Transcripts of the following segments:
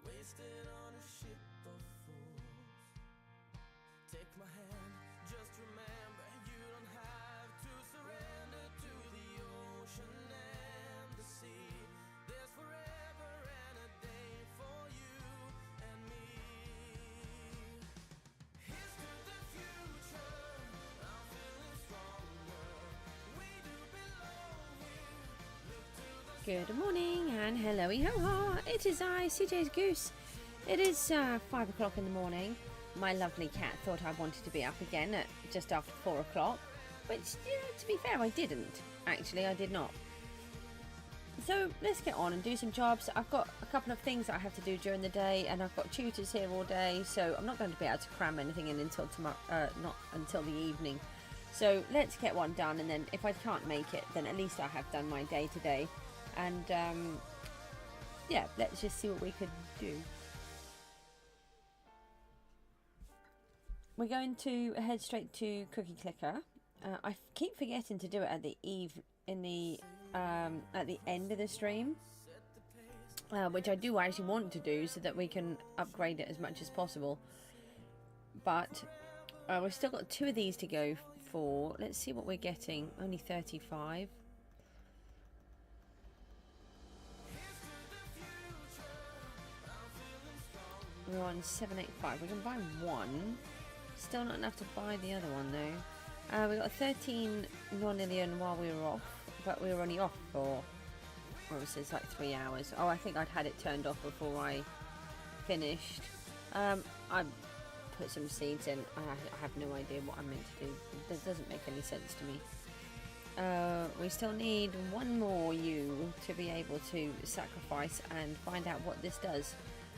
Wasted on a ship of fools. Take my hand, just remember you don't have to surrender to the ocean and the sea. There's forever and a day for you and me. Here's to the future, I'm feeling stronger. We do belong here. Look to the Good morning and hello-y ho-ha. It is I, Cjsgoose. It is 5 o'clock in the morning. My lovely cat thought I wanted to be up again at just after 4 o'clock, which, you know, to be fair, I didn't. Actually, I did not. So let's get on and do some jobs. I've got a couple of things that I have to do during the day, and I've got tutors here all day, so I'm not going to be able to cram anything in until tomorrow, not until the evening. So let's get one done, and then if I can't make it, then at least I have done my day today. And yeah, let's just see what we could do. We're going to head straight to Cookie Clicker. I keep forgetting to do it at the at the end of the stream, which I do actually want to do so that we can upgrade it as much as possible. But we've still got 2 of these to go for. Let's see what we're getting. Only 35. We're on 785. We can buy one. Still not enough to buy the other one though. We got 13 nonillion while we were off, but we were only off for, what was this, like 3 hours. Oh, I think I'd had it turned off before I finished. I put some seeds in. I have no idea what I'm meant to do. This doesn't make any sense to me. We still need one more you to be able to sacrifice and find out what this does.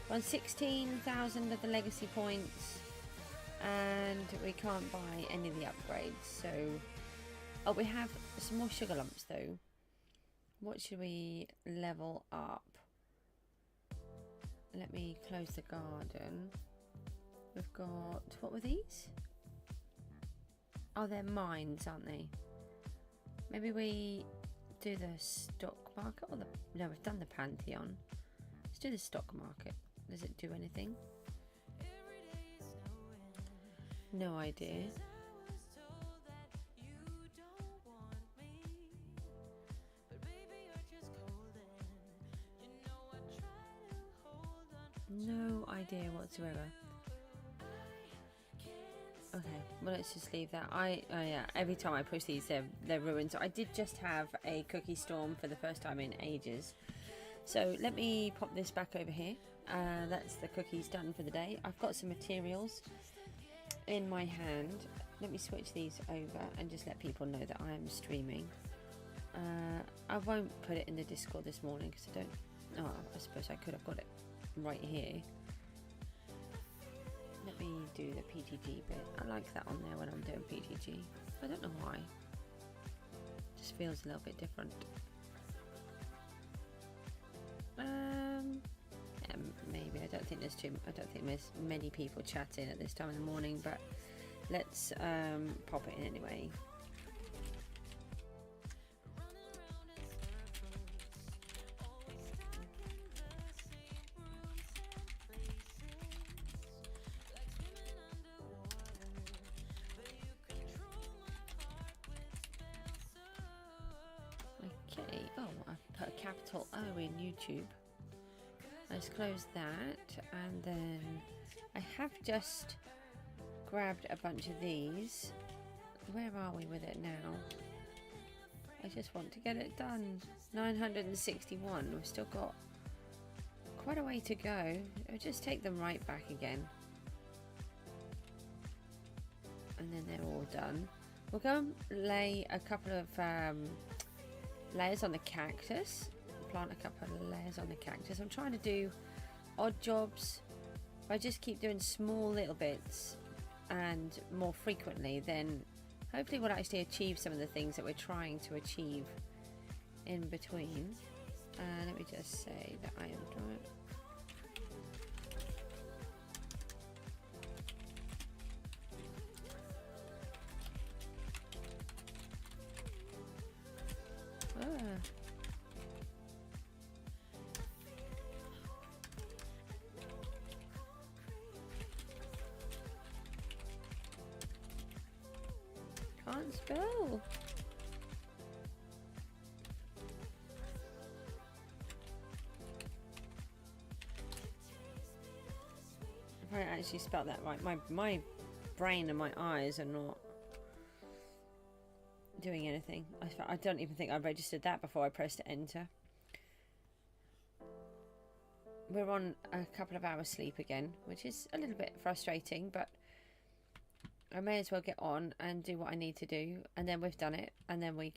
We're on 16,000 of the legacy points, and we can't buy any of the upgrades. So, oh, we have some more sugar lumps though. What should we level up? Let me close the garden. We've got, what were these? Oh, they're mines, aren't they? Maybe we do the stock market, or no, we've done the Pantheon. Let's do the stock market. Does it do anything? No idea. No idea whatsoever. Okay, well, let's just leave that. Yeah, every time I push these, they're ruined. So I did just have a cookie storm for the first time in ages. So let me pop this back over here. That's the cookies done for the day. I've got some materials in my hand. Let me switch these over and just let people know that I am streaming. I won't put it in the Discord this morning because I don't. Oh, I suppose I could have got it right here. Let me do the PTG bit. I like that on there when I'm doing PTG. I don't know why. It just feels a little bit different. Yeah, maybe. I don't think there's many people chatting at this time in the morning, but let's pop it in anyway. Okay, oh, I put a capital O in YouTube. Let's close that, and then I have just grabbed a bunch of these. Where are we with it now? I just want to get it done. 961. We've still got quite a way to go. I'll just take them right back again. And then they're all done. We'll go and lay a couple of layers on the cactus. Plant a couple of layers on the cactus. I'm trying to do odd jobs. If I just keep doing small little bits and more frequently, then hopefully we'll actually achieve some of the things that we're trying to achieve in between. Let me just say that I am doing. Can't spell. If I actually spelled that right, my brain and my eyes are not doing anything. I don't even think I registered that before I pressed enter. We're on a couple of hours sleep again, which is a little bit frustrating, but I may as well get on and do what I need to do, and then we've done it, and then I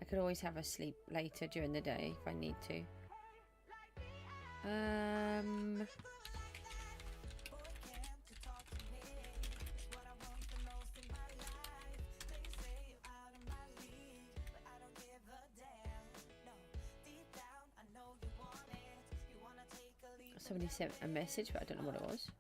could always have a sleep later during the day if I need to. Somebody sent a message, but I don't know what it was.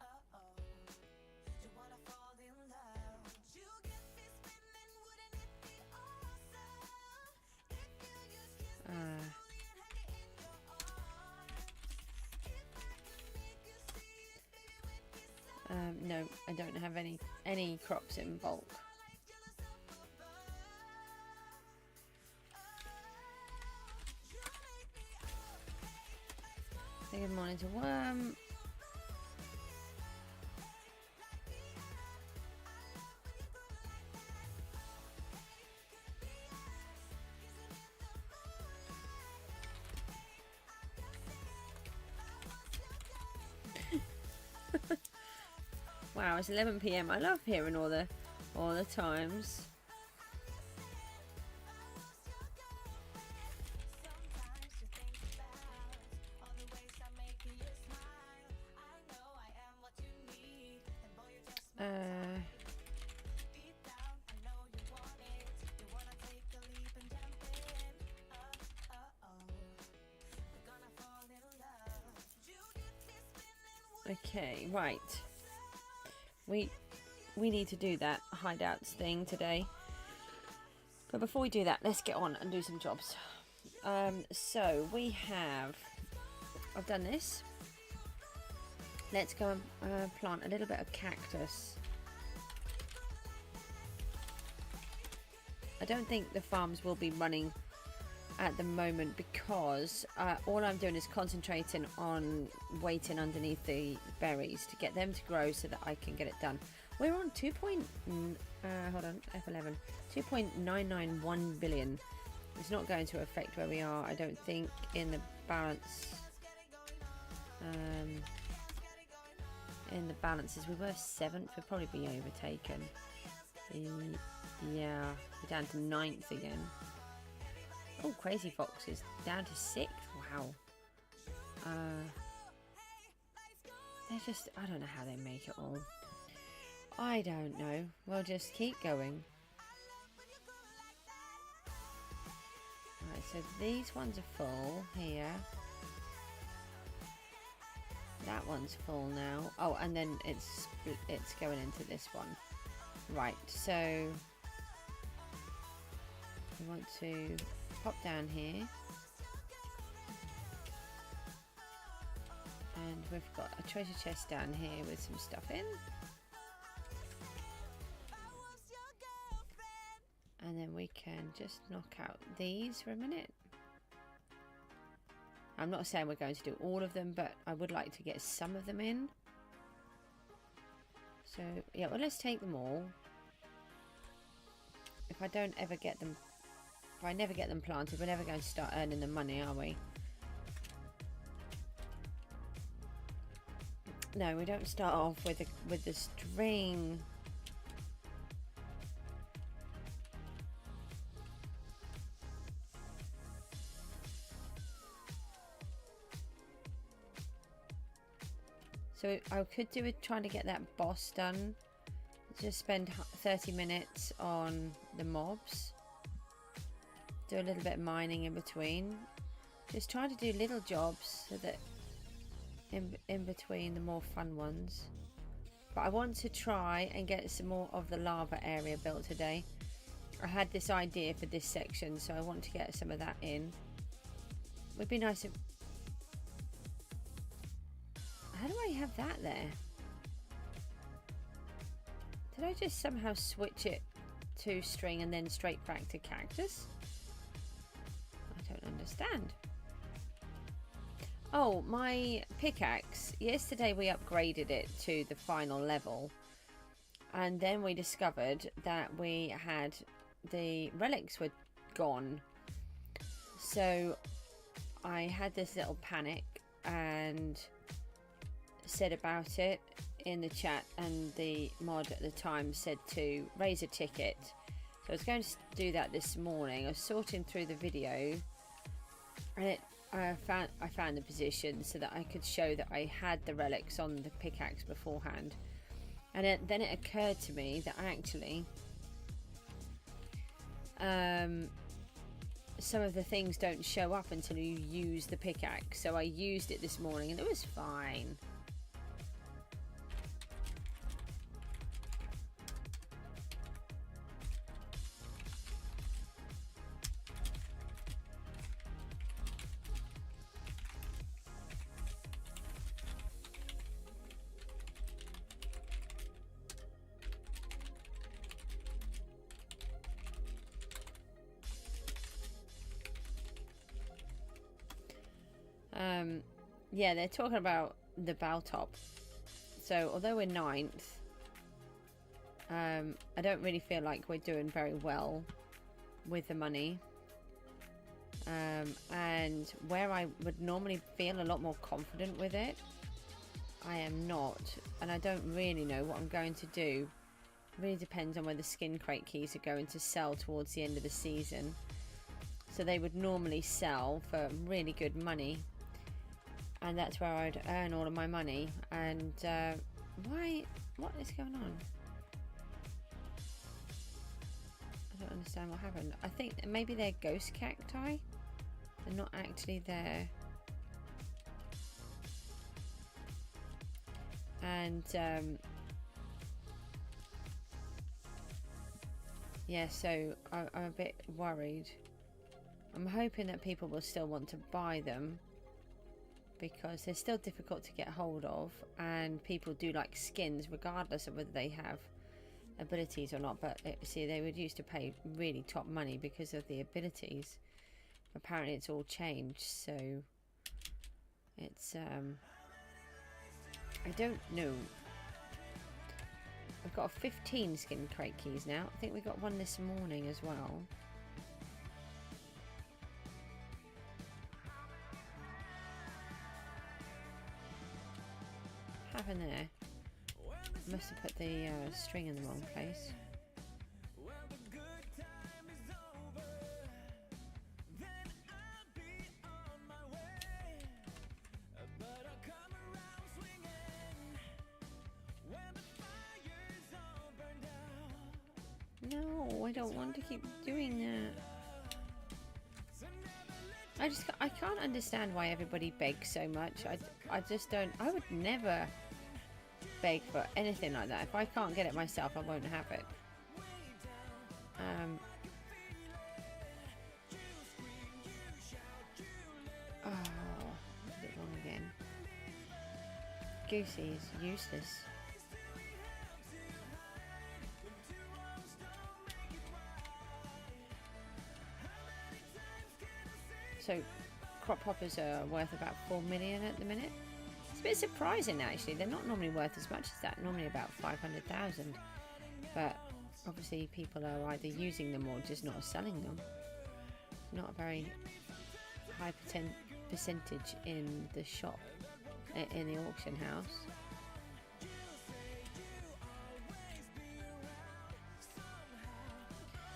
No, I don't have any crops in bulk. Say good morning to Worm. Wow, it's 11 PM. I love hearing all the times. Okay, right. We need to do that hideouts thing today. But before we do that, let's get on and do some jobs. So I've done this. Let's go and plant a little bit of cactus. I don't think the farms will be running at the moment because all I'm doing is concentrating on waiting underneath the berries to get them to grow so that I can get it done. We're on 2.991 billion. It's not going to affect where we are, I don't think, in the balance. In the balances, we were 7th. We'll probably be overtaken. Yeah, we're down to 9th again. Oh, Crazy Fox is down to 6th. Wow. They're just, I don't know how they make it all. I don't know. We'll just keep going. Right, so these ones are full here. That one's full now. Oh, and then it's going into this one. Right, so we want to pop down here. And we've got a treasure chest down here with some stuff in. And then we can just knock out these for a minute. I'm not saying we're going to do all of them, but I would like to get some of them in. So, yeah, well, let's take them all. If I don't ever get them, if I never get them planted, we're never going to start earning the money, are we? No, we don't start off with the string. So I could do with trying to get that boss done. Just spend 30 minutes on the mobs. Do a little bit of mining in between. Just try to do little jobs so that in between the more fun ones. But I want to try and get some more of the lava area built today. I had this idea for this section, so I want to get some of that in. Would be nice if... How do I have that there? Did I just somehow switch it to string and then straight back to cactus? I don't understand. Oh, my pickaxe. Yesterday we upgraded it to the final level. And then we discovered that we had... the relics were gone. So I had this little panic and said about it in the chat, and the mod at the time said to raise a ticket. So I was going to do that this morning. I was sorting through the video and I found the position so that I could show that I had the relics on the pickaxe beforehand. And then it occurred to me that actually some of the things don't show up until you use the pickaxe. So I used it this morning and it was fine. Yeah, they're talking about the bow top. So although we're 9th, I don't really feel like we're doing very well with the money. And where I would normally feel a lot more confident with it, I am not. And I don't really know what I'm going to do. It really depends on where the skin crate keys are going to sell towards the end of the season. So they would normally sell for really good money. And that's where I'd earn all of my money. And what is going on? I don't understand what happened. I think maybe they're ghost cacti. They're not actually there. And yeah, so I'm a bit worried. I'm hoping that people will still want to buy them, because they're still difficult to get hold of, and people do like skins regardless of whether they have abilities or not. But see, they would used to pay really top money because of the abilities. Apparently it's all changed, so it's I don't know. I've got 15 skin crate keys now. I think we got one this morning as well. Happened there? Must have put the string in the wrong place. No, I don't want to keep doing that. I can't understand why everybody begs so much. I just don't. I would never beg for anything like that. If I can't get it myself, I won't have it. Oh, I did it wrong again. Goosey is useless. So crop hoppers are worth about 4 million at the minute. It's a bit surprising actually. They're not normally worth as much as that. Normally about 500,000. But obviously people are either using them or just not selling them. Not a very high percentage in the shop, in the auction house.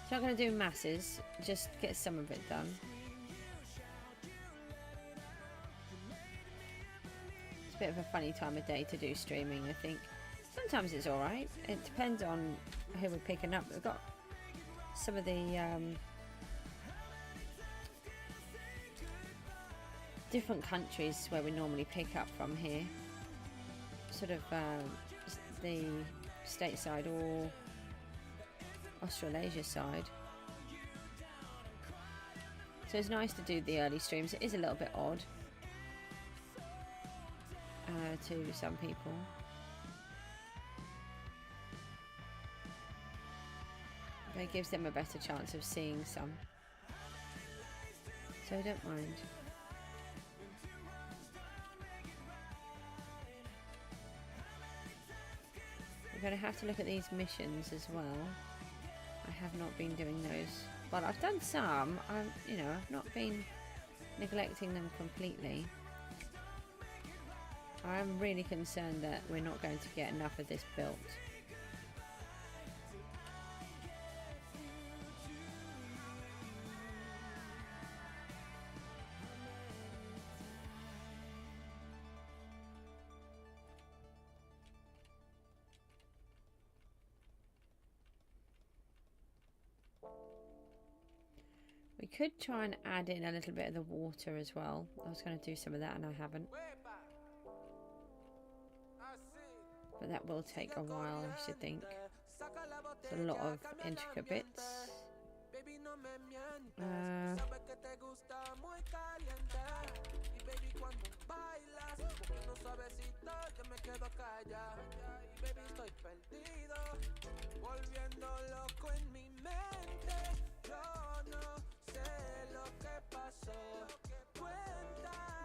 So I'm not going to do masses. Just get some of it done. bit of a funny time of day to do streaming, I think. Sometimes it's alright. It depends on who we're picking up. We've got some of the different countries where we normally pick up from here. Sort of the stateside or Australasia side. So it's nice to do the early streams. It is a little bit odd to some people. But it gives them a better chance of seeing some. So I don't mind. We're going to have to look at these missions as well. I have not been doing those. Well, I've done some. I've not been neglecting them completely. I'm really concerned that we're not going to get enough of this built. We could try and add in a little bit of the water as well. I was going to do some of that and I haven't. But that will take a while, I should think. It's a lot of intricate bits.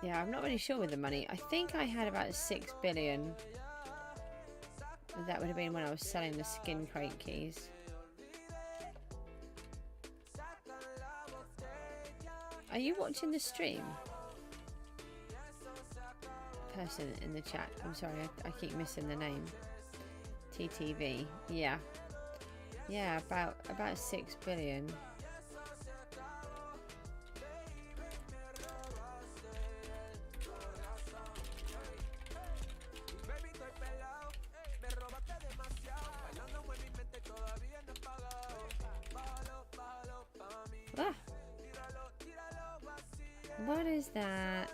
Yeah, I'm not really sure with the money. I think I had about 6 billion. That would have been when I was selling the skin crate keys. Are you watching the stream? Person in the chat. I'm sorry, I keep missing the name. TTV. Yeah. Yeah, about 6 billion. Ah. What is that?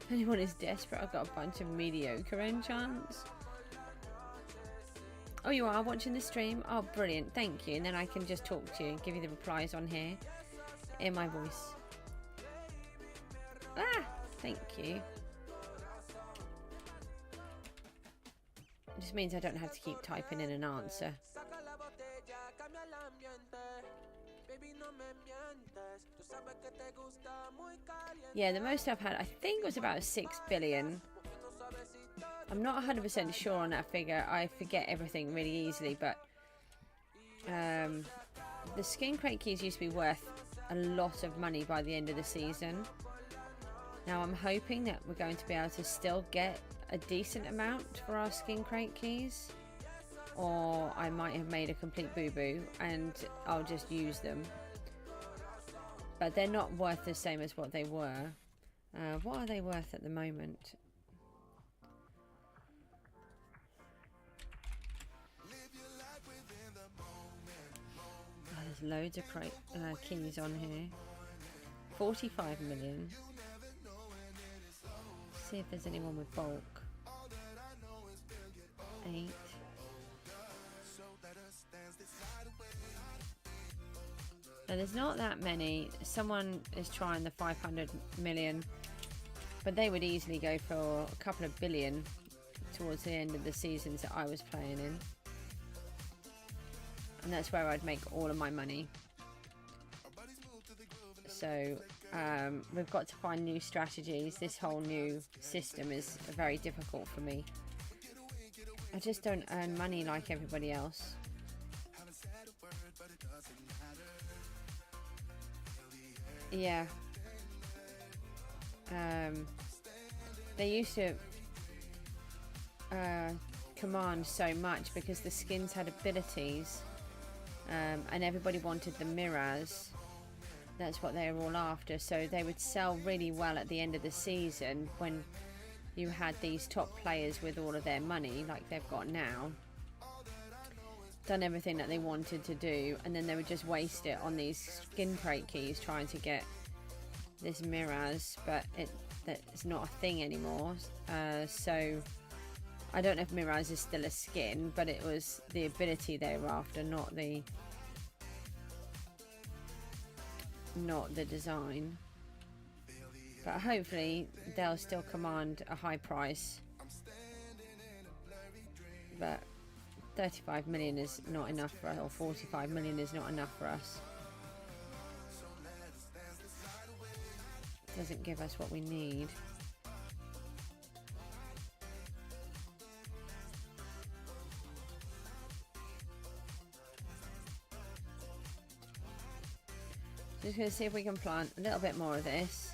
If anyone is desperate, I've got a bunch of mediocre enchants. Oh, you are watching the stream? Oh, brilliant. Thank you. And then I can just talk to you and give you the replies on here in my voice. Ah, thank you. It just means I don't have to keep typing in an answer. Yeah, the most I've had, I think, was about 6 billion. I'm not 100% sure on that figure. I forget everything really easily, but the skin crate keys used to be worth a lot of money by the end of the season. Now I'm hoping that we're going to be able to still get a decent amount for our skin crate keys, or I might have made a complete boo-boo and I'll just use them. But they're not worth the same as what they were. What are they worth at the moment? Oh, there's loads of keys on here. 45 million. See if there's anyone with bulk. 8. So there's not that many. Someone is trying the 500 million, but they would easily go for a couple of billion towards the end of the seasons that I was playing in. And that's where I'd make all of my money. So we've got to find new strategies. This whole new system is very difficult for me. I just don't earn money like everybody else. Yeah. They used to command so much because the skins had abilities, and everybody wanted the mirrors. That's what they were all after, so they would sell really well at the end of the season when you had these top players with all of their money like they've got now, done everything that they wanted to do, and then they would just waste it on these skin crate keys trying to get this mirrors, but it's not a thing anymore. So I don't know if mirrors is still a skin, but it was the ability they were after, not the design. But hopefully they'll still command a high price. But 35 million is not enough for us, or 45 million is not enough for us. Doesn't give us what we need. Just going to see if we can plant a little bit more of this.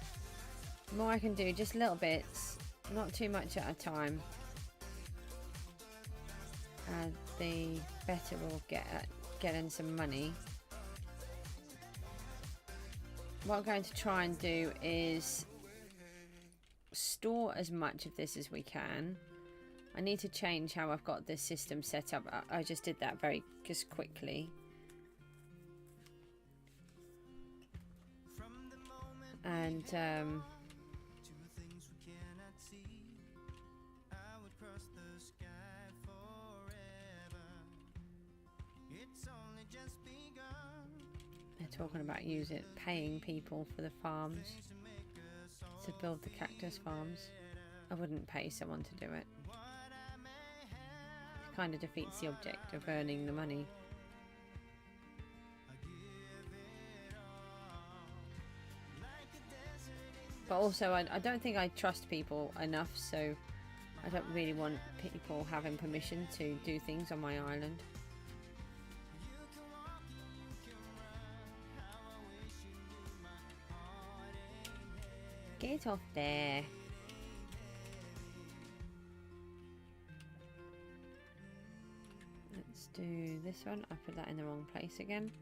The more I can do, just little bits, not too much at a time, and the better we'll get at getting some money. What I'm going to try and do is store as much of this as we can. I need to change how I've got this system set up. I just did that just quickly. And they're talking about paying people for the farms, to build the cactus farms. I wouldn't pay someone to do it. It kind of defeats the object of earning the money. But also, I don't think I trust people enough, so I don't really want people having permission to do things on my island. Get off there. Let's do this one. I put that in the wrong place again.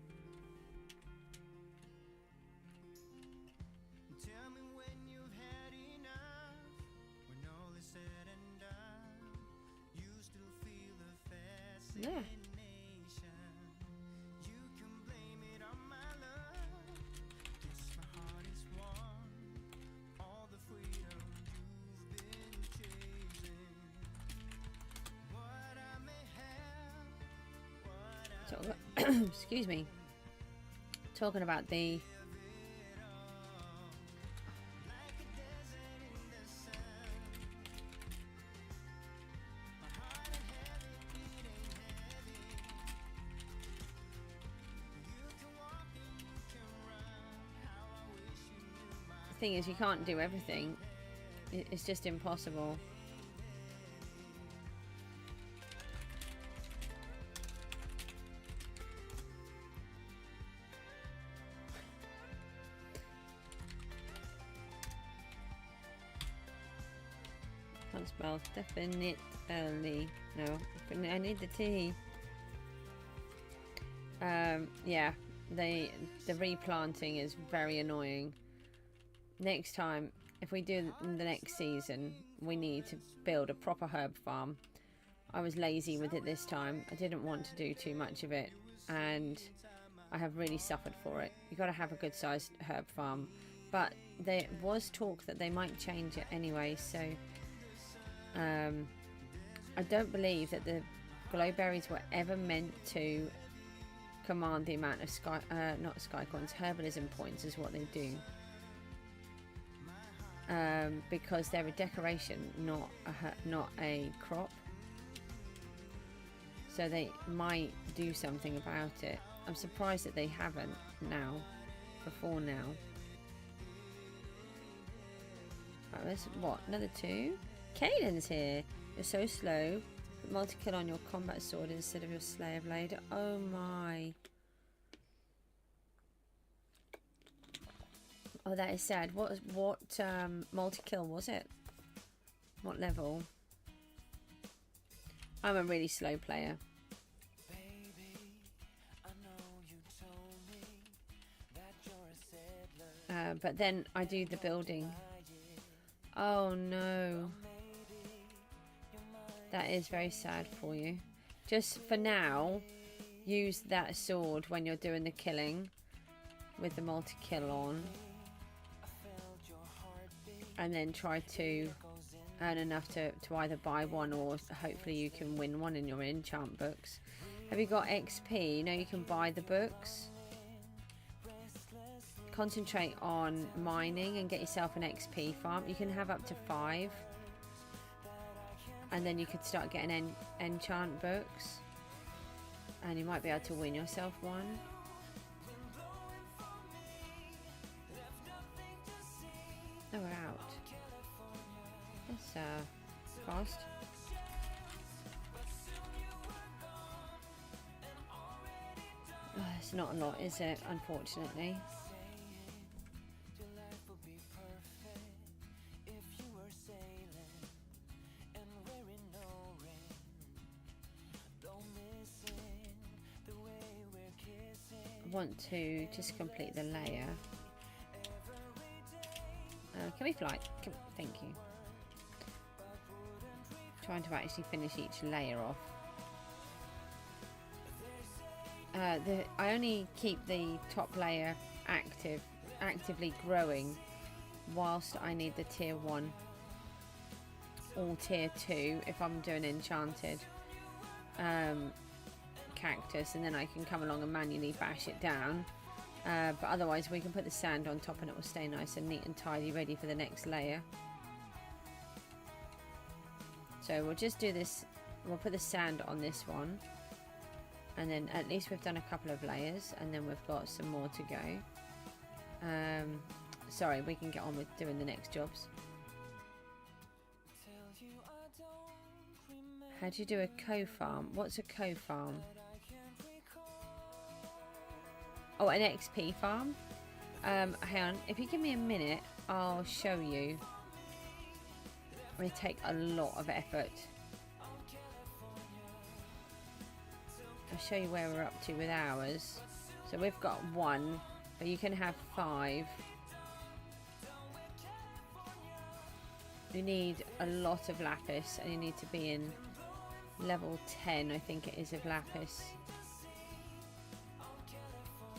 Yeah. Excuse me. Talking about the thing is, you can't do everything. It's just impossible. Can't spell definitely. No, I need the T. Yeah, the replanting is very annoying. Next time, if we do the next season, we need to build a proper herb farm. I was lazy with it this time. I didn't want to do too much of it, and I have really suffered for it. You've got to have a good sized herb farm, but there was talk that they might change it anyway, so I don't believe that the glowberries were ever meant to command the amount of not sky coins, herbalism points is what they do. Because they're a decoration, not a crop. So they might do something about it. I'm surprised that they haven't before now. Right, that's what, another 2? Caden's here. You're so slow. Put multi-kill on your combat sword instead of your Slayer blade. Oh my. Oh, that is sad. What multi-kill was it? What level? I'm a really slow player. But then I do the building. Oh no. That is very sad for you. Just for now, use that sword when you're doing the killing with the multi-kill on. And then try to earn enough to either buy one, or hopefully you can win one in your enchant books. Have you got XP? You know you can buy the books. Concentrate on mining and get yourself an XP farm. You can have up to 5. And then you could start getting enchant books. And you might be able to win yourself one. Oh, we're out. That's fast. Oh, it's not a lot, is it? Unfortunately. I want to just complete the layer. Can we fly? Thank you. Trying to actually finish each layer off. I only keep the top layer actively growing whilst I need the tier 1 or tier 2 if I'm doing enchanted cactus, and then I can come along and manually bash it down. But otherwise we can put the sand on top and it will stay nice and neat and tidy, ready for the next layer. So we'll just do this, we'll put the sand on this one, and then at least we've done a couple of layers, and then we've got some more to go. Sorry, we can get on with doing the next jobs. How do you do a co-farm? What's a co-farm? Oh, an XP farm? Hang on, if you give me a minute, I'll show you. It take a lot of effort. I'll show you where we're up to with ours. So we've got 1, but you can have 5. You need a lot of lapis, and you need to be in level 10, I think it is, of lapis.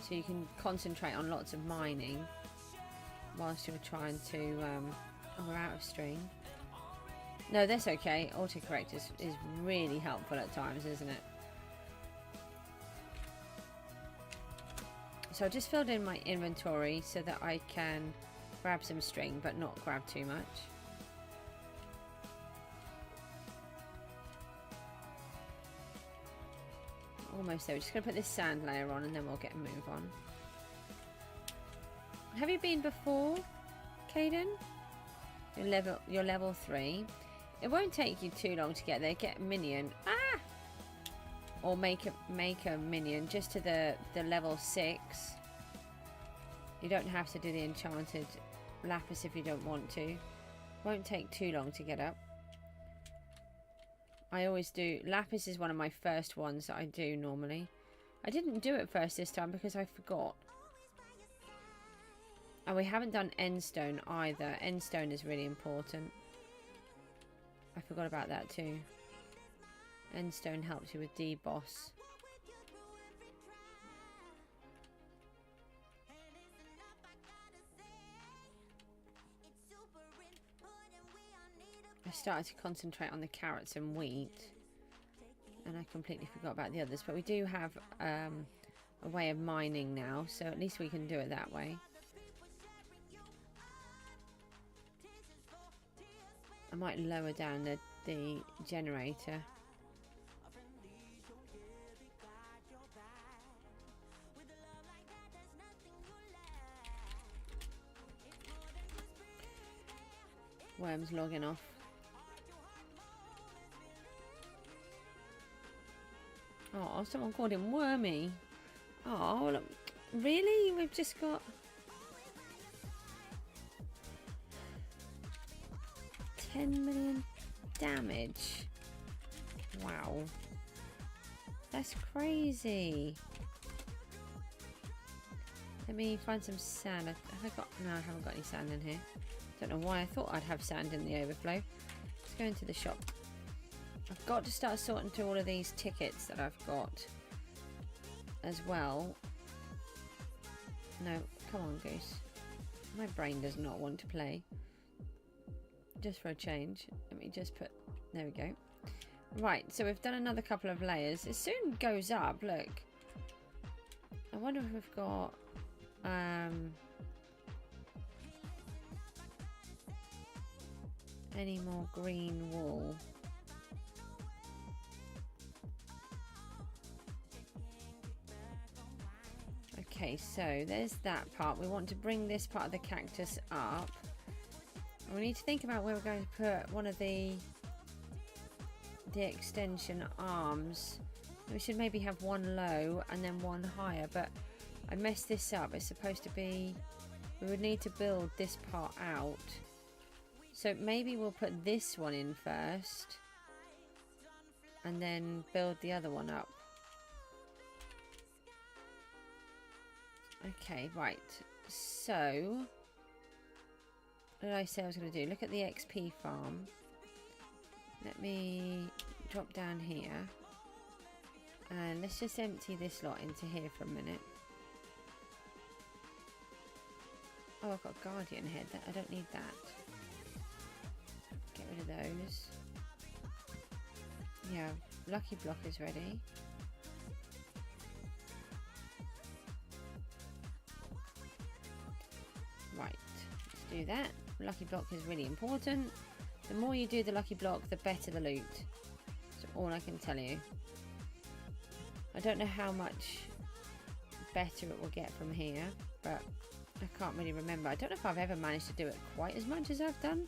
So you can concentrate on lots of mining whilst you're trying to... oh, we're out of string. No, that's okay. Autocorrect is really helpful at times, isn't it? So I just filled in my inventory so that I can grab some string, but not grab too much. Almost there. We're just going to put this sand layer on and then we'll get a move on. Have you been before, Caden? You're level 3. It won't take you too long to get there. Get a minion. Ah! Or make a minion just to the level 6. You don't have to do the enchanted lapis if you don't want to. Won't take too long to get up. I always do. Lapis is one of my first ones that I do normally. I didn't do it first this time because I forgot. And we haven't done endstone either. Endstone is really important. I forgot about that too. Endstone helps you with deboss. I started to concentrate on the carrots and wheat, and I completely forgot about the others, but we do have a way of mining now, so at least we can do it that way. I might lower down the generator. Worm's logging off. Oh, someone called him Wormy. Oh, look. Really? We've just got... 10 million damage. Wow. That's crazy. Let me find some sand. Have I got... No, I haven't got any sand in here. Don't know why I thought I'd have sand in the overflow. Let's go into the shop. I've got to start sorting through all of these tickets that I've got as well. No, come on, Goose. My brain does not want to play. Just for a change. Let me just put... There we go. Right, so we've done another couple of layers. It soon goes up, look. I wonder if we've got... any more green wool. Okay, so there's that part. We want to bring this part of the cactus up. We need to think about where we're going to put one of the extension arms. We should maybe have one low and then one higher, but I messed this up. It's supposed to be... We would need to build this part out. So maybe we'll put this one in first and then build the other one up. Okay, right. So, what did I say I was going to do? Look at the XP farm. Let me drop down here. And let's just empty this lot into here for a minute. Oh, I've got a guardian head. I don't need that. Get rid of those. Yeah, lucky block is ready. Right, let's do that. Lucky block is really important. The more you do the lucky block, the better the loot. That's all I can tell you. I don't know how much better it will get from here, but I can't really remember. I don't know if I've ever managed to do it quite as much as I've done.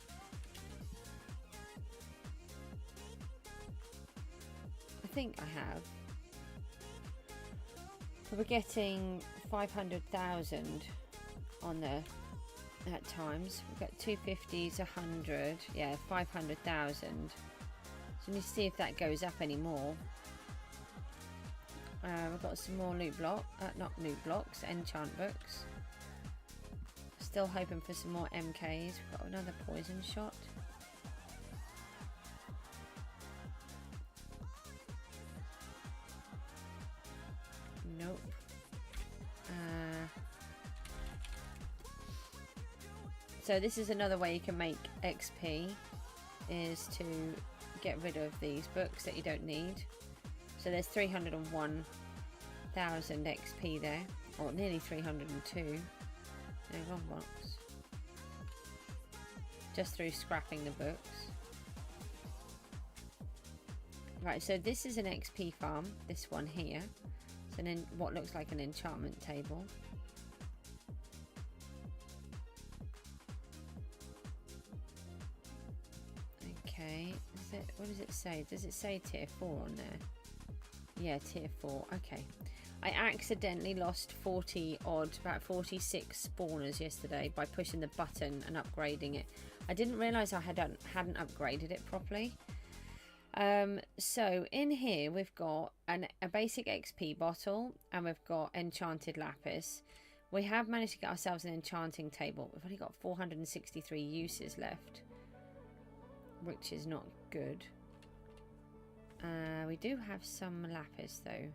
I think I have. But we're getting 500,000 on there at times. We've got 250s, 100, yeah, 500,000. So we need to see if that goes up anymore. We've got some more loot block, not loot blocks, enchant books. Still hoping for some more MKs. We've got another poison shot. Nope. So this is another way you can make XP, is to get rid of these books that you don't need. So there's 301,000 XP there, or nearly 302. No, wrong box. Just through scrapping the books. Right, so this is an XP farm, this one here. It's what looks like an enchantment table. Okay, what does it say? Does it say tier 4 on there? Yeah, tier 4. Okay. I accidentally lost 40 odd, about 46 spawners yesterday by pushing the button and upgrading it. I didn't realise I hadn't upgraded it properly. So in here we've got a basic XP bottle and we've got enchanted lapis. We have managed to get ourselves an enchanting table. We've only got 463 uses left, which is not good. We do have some lapis though.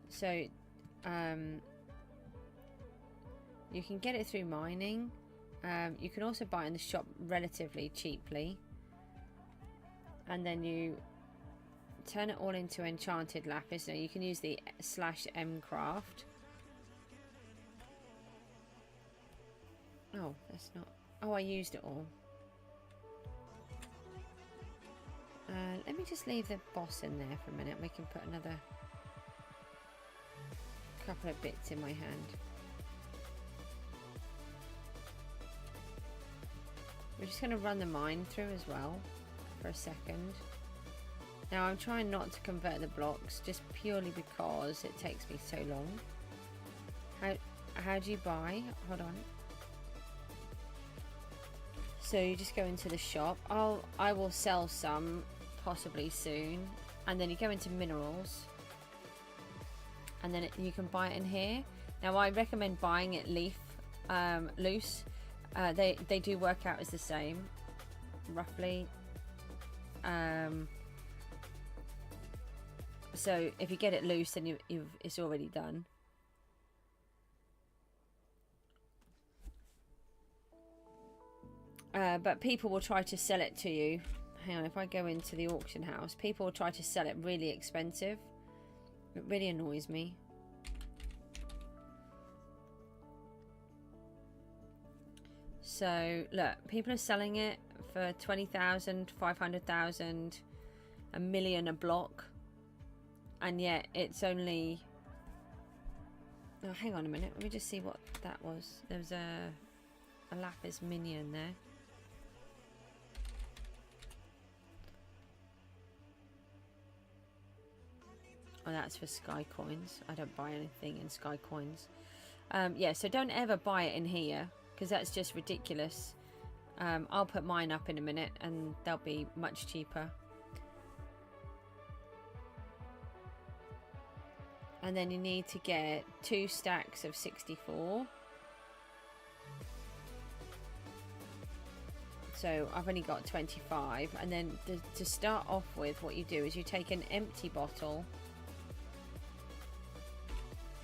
So you can get it through mining. You can also buy it in the shop relatively cheaply, and then you turn it all into enchanted lapis. Now you can use the /m craft. Oh, that's not... Oh, I used it all. Let me just leave the boss in there for a minute. We can put another couple of bits in my hand. We're just going to run the mine through as well. for a second. Now I'm trying not to convert the blocks just purely because it takes me so long. How do you buy? Hold on. So you just go into the shop. I will sell some possibly soon, and then you go into minerals, and then you can buy it in here. Now I recommend buying it loose. They do work out as the same, roughly. So if you get it loose, then it's already done. But people will try to sell it to you. Hang on, if I go into the auction house, people will try to sell it really expensive. It really annoys me. So look, people are selling it for 20,000, 500,000, $1 million a block, and yet it's only. Oh, hang on a minute. Let me just see what that was. There was a lapis minion there. Oh, that's for sky coins. I don't buy anything in sky coins. Yeah, so don't ever buy it in here, because that's just ridiculous. I'll put mine up in a minute and they'll be much cheaper. And then you need to get 2 stacks of 64. So I've only got 25. And then to start off with, what you do is you take an empty bottle.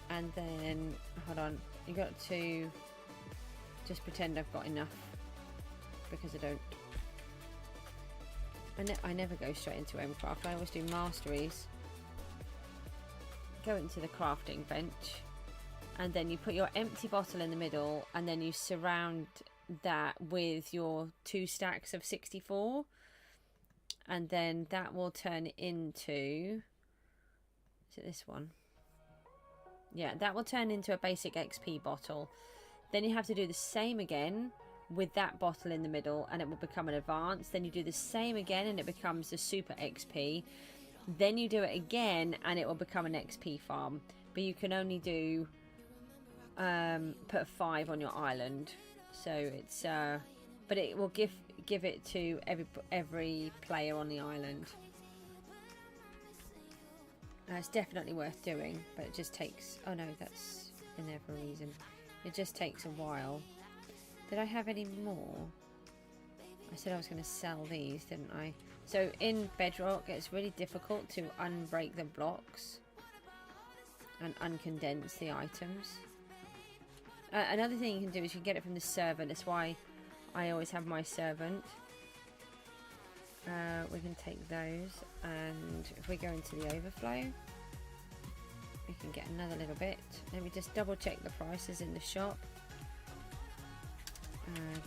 And then, hold on, you got to just pretend I've got enough, because I don't. I never go straight into Mcraft. I always do masteries. Go into the crafting bench, and then you put your empty bottle in the middle, and then you surround that with your 2 stacks of 64, and then that will turn into, is it this one? Yeah, that will turn into a basic XP bottle. Then you have to do the same again with that bottle in the middle, and it will become an advanced. Then you do the same again and it becomes a super XP. Then you do it again and it will become an XP farm. But you can only do put 5 on your island. So it's but it will give it to every player on the island. It's definitely worth doing, but it just takes. Oh no, that's in there for a reason. It just takes a while. Did I have any more? I said I was going to sell these, didn't I? So in Bedrock, it's really difficult to unbreak the blocks and uncondense the items. Another thing you can do is you can get it from the servant. That's why I always have my servant. We can take those, and if we go into the overflow, we can get another little bit. Let me just double check the prices in the shop.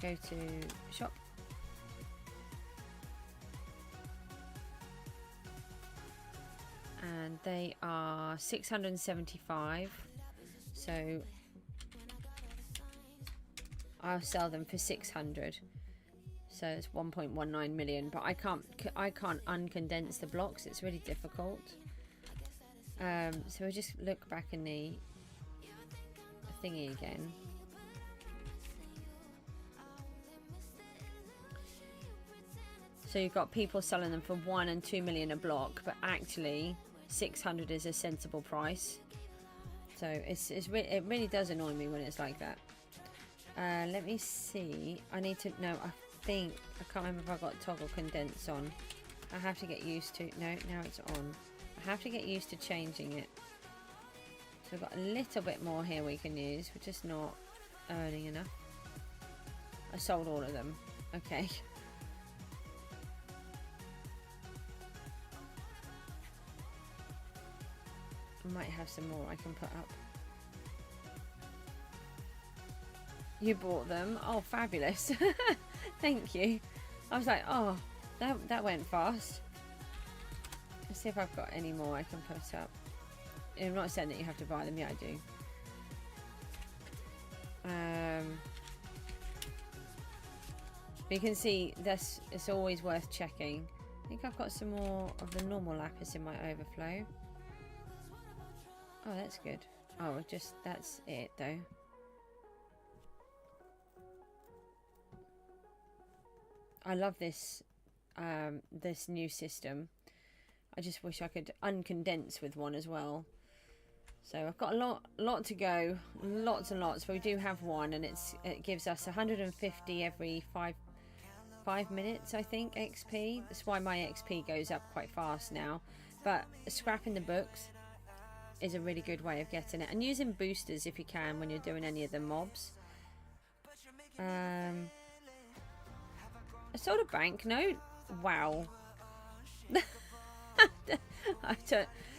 Go to shop. And they are 675. So I'll sell them for 600. So it's 1.19 million, but I can't uncondense the blocks. It's really difficult. So we'll just look back in the thingy again. So you've got people selling them for 1 and 2 million a block, but actually 600 is a sensible price. So it really does annoy me when it's like that. Let me see. I need to know. I can't remember if I got toggle condense on. I have to get used to. No, now it's on. I have to get used to changing it. So we've got a little bit more here we can use. We're just not earning enough. I sold all of them. Okay. I might have some more I can put up. You bought them? Oh, fabulous. Thank you. I was like, oh, that went fast. Let's see if I've got any more I can put up. I'm not saying that you have to buy them. Yeah, I do. But you can see this. It's always worth checking I think I've got some more of the normal lapis in my overflow. Oh, that's good. Oh, just that's it though. I love this this new system. I just wish I could uncondense with one as well. So I've got a lot to go, lots and lots. But we do have one, and it gives us 150 every five minutes, I think, XP. That's why my XP goes up quite fast now. But scrapping the books is a really good way of getting it, and using boosters if you can when you're doing any of the mobs. I sold a banknote. Wow.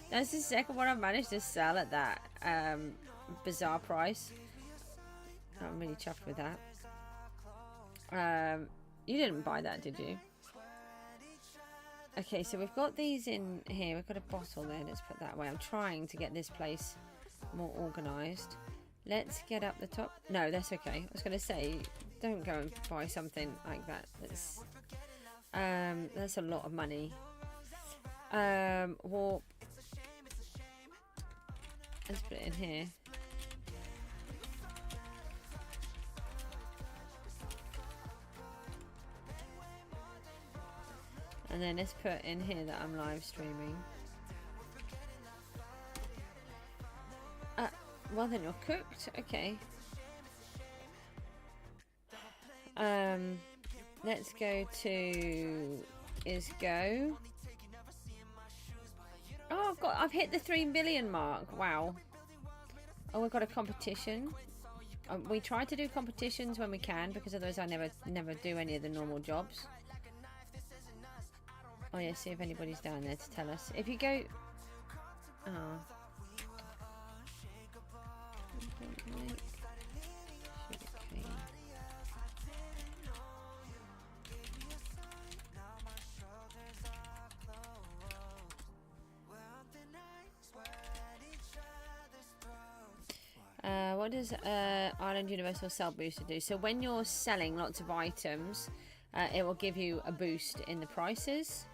That's the second one I've managed to sell at that bizarre price. I'm really chuffed with that. You didn't buy that, did you? Okay, so we've got these in here. We've got a bottle there. Let's put that away. I'm trying to get this place more organised. Let's get up the top. No, that's okay. I was going to say, don't go and buy something like that. That's a lot of money. Warp. Let's put it in here. And then let's put in here that I'm live streaming. Well, then you're cooked. Okay. Let's go to Cjsgoose. Oh, I've hit the 3 million mark. Wow. Oh, we've got a competition. We try to do competitions when we can, because otherwise I never do any of the normal jobs. Oh yeah, see if anybody's down there to tell us. If you go... Oh. What does Island Universal Sell Booster do? So when you're selling lots of items, it will give you a boost in the prices.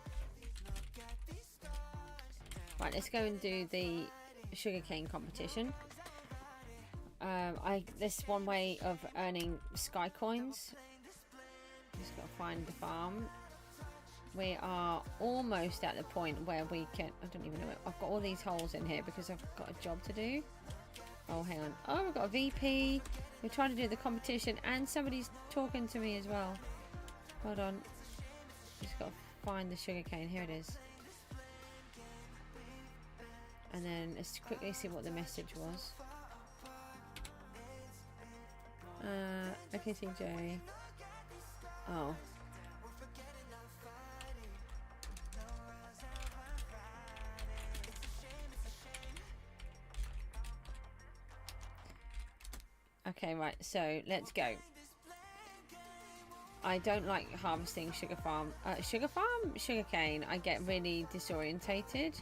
Right, let's go and do the sugarcane competition. This one way of earning sky coins. Just got to find the farm. We are almost at the point where we can... I don't even know it. I've got all these holes in here because I've got a job to do. Oh, hang on. Oh, we've got a VP. We're trying to do the competition, and somebody's talking to me as well. Hold on. Just got to find the sugarcane. Here it is. And then let's quickly see what the message was. Okay, CJ. Oh. Okay, right, so let's go. I don't like harvesting sugarcane. I get really disorientated.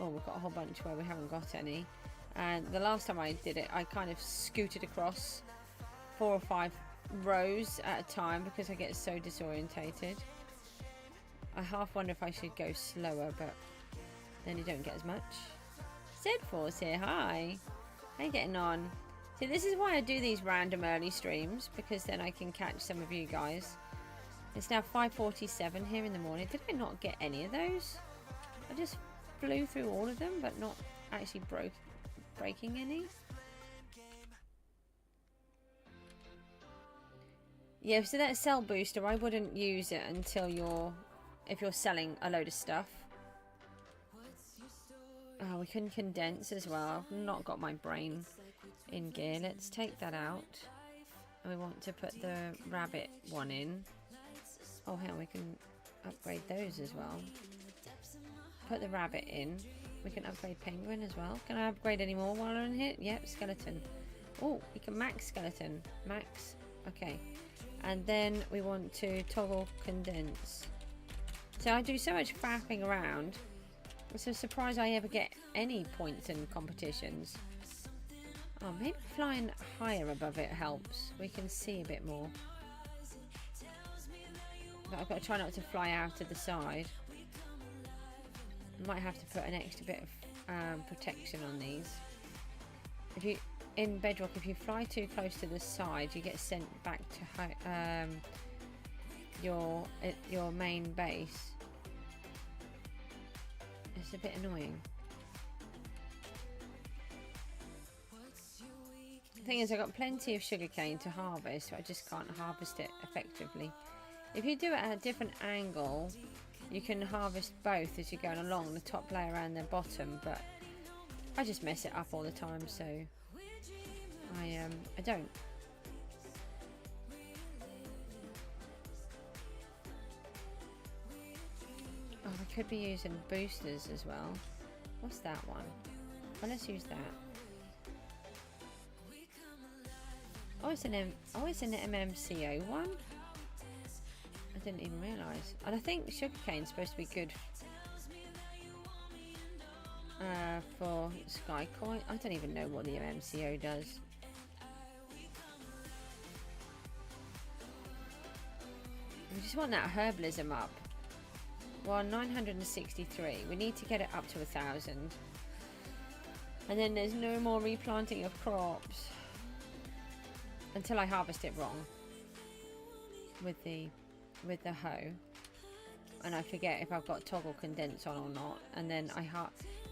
Oh, we've got a whole bunch where we haven't got any. And the last time I did it, I kind of scooted across 4 or 5 rows at a time because I get so disorientated. I half wonder if I should go slower, but then you don't get as much. Z4's here, hi. How you getting on? See, this is why I do these random early streams, because then I can catch some of you guys. It's now 5:47 here in the morning. Did I not get any of those? I just flew through all of them, but not actually breaking any. Yeah, so that sell booster, I wouldn't use it until if you're selling a load of stuff. Oh, we can condense as well. I've not got my brain in gear. Let's take that out. And we want to put the rabbit one in. Oh, hell, we can upgrade those as well. Put the rabbit in. We can upgrade penguin as well. Can I upgrade any more while I'm in here? Yep, skeleton. Oh, we can max skeleton. Max. Okay. And then we want to toggle condense. So I do so much faffing around. It's a surprise I ever get any points in competitions. Oh, maybe flying higher above it helps. We can see a bit more. But I've got to try not to fly out to the side. Might have to put an extra bit of protection on these. If you in Bedrock, if you fly too close to the side, you get sent back to your main base. It's a bit annoying. The thing is, I've got plenty of sugarcane to harvest, but I just can't harvest it effectively. If you do it at a different angle, you can harvest both as you're going along, the top layer and the bottom, but I just mess it up all the time, so I don't. Oh, we could be using boosters as well. What's that one? Well, let's use that. Oh, it's an MMCO one. I didn't even realise. And I think sugarcane's supposed to be good for sky coin. I don't even know what the MMCO does. We just want that herbalism up. Well, 963. We need to get it up to 1,000. And then there's no more replanting of crops until I harvest it wrong with the hoe, and I forget if I've got toggle condense on or not. And then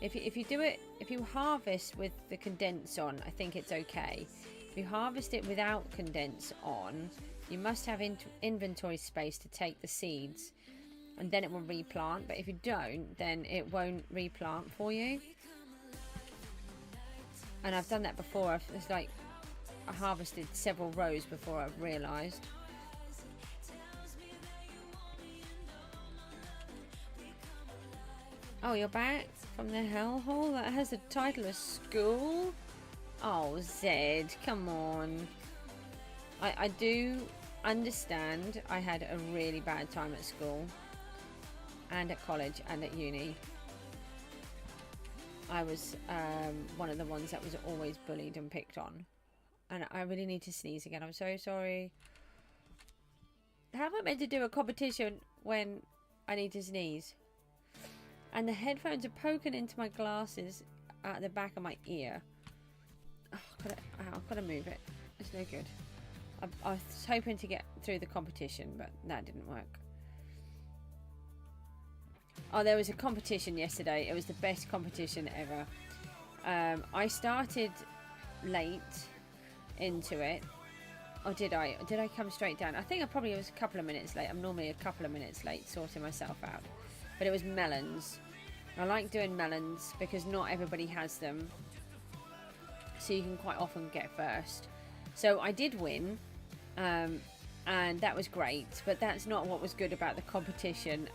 if you harvest with the condense on, I think it's okay. If you harvest it without condense on, you must have inventory space to take the seeds, and then it will replant. But if you don't, then it won't replant for you. And I've done that before. It's like I harvested several rows before I've realised. Oh, you're back from the hellhole? That has the title of school? Oh, Zed, come on. I do understand I had a really bad time at school and at college and at uni. I was one of the ones that was always bullied and picked on. And I really need to sneeze again. I'm so sorry. How am I meant to do a competition when I need to sneeze? And the headphones are poking into my glasses at the back of my ear. Oh, I've got to move it. It's no good. I was hoping to get through the competition, but that didn't work. Oh, there was a competition yesterday. It was the best competition ever. I started late into it. Or did I? Or did I come straight down? I think I probably was a couple of minutes late. I'm normally a couple of minutes late sorting myself out. But it was melons. I like doing melons because not everybody has them. So you can quite often get first. So I did win. And that was great. But that's not what was good about the competition.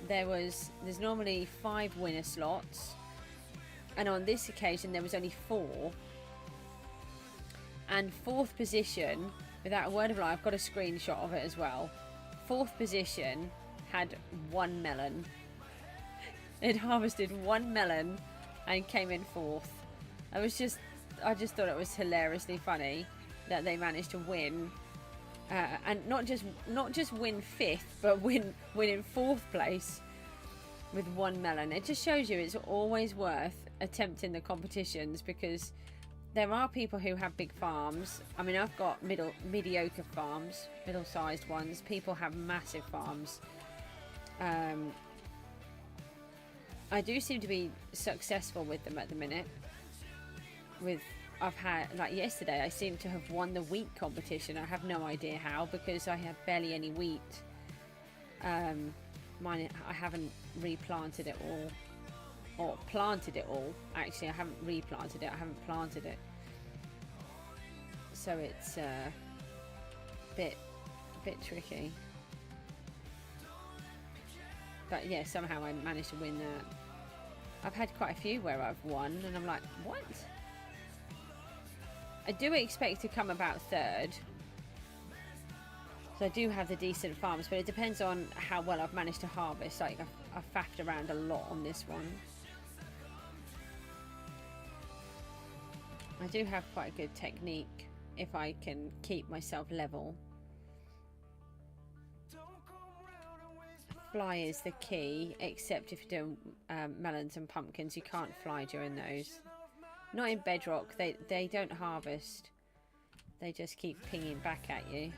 There's normally 5 winner slots. And on this occasion there was only 4. And 4th position, without a word of lie, I've got a screenshot of it as well. 4th position had 1 melon. It harvested 1 melon and came in 4th. I just thought it was hilariously funny that they managed to win, and not just win 5th, but win in 4th place with 1 melon. It just shows you it's always worth attempting the competitions, because there are people who have big farms. I mean, I've got mediocre farms, middle-sized ones. People have massive farms. I do seem to be successful with them at the minute. I've had, like yesterday, I seem to have won the wheat competition. I have no idea how, because I had barely any wheat. Mine, I haven't replanted it all. Or planted it all. Actually, I haven't replanted it. I haven't planted it. So it's a bit tricky. But yeah, somehow I managed to win that. I've had quite a few where I've won, and I'm like, what? I do expect to come about 3rd. So I do have the decent farms, but it depends on how well I've managed to harvest. Like, I've faffed around a lot on this one. I do have quite a good technique if I can keep myself level. fly is the key, except if you're doing melons and pumpkins. You can't fly during those. Not in bedrock. They don't harvest. They just keep pinging back at you.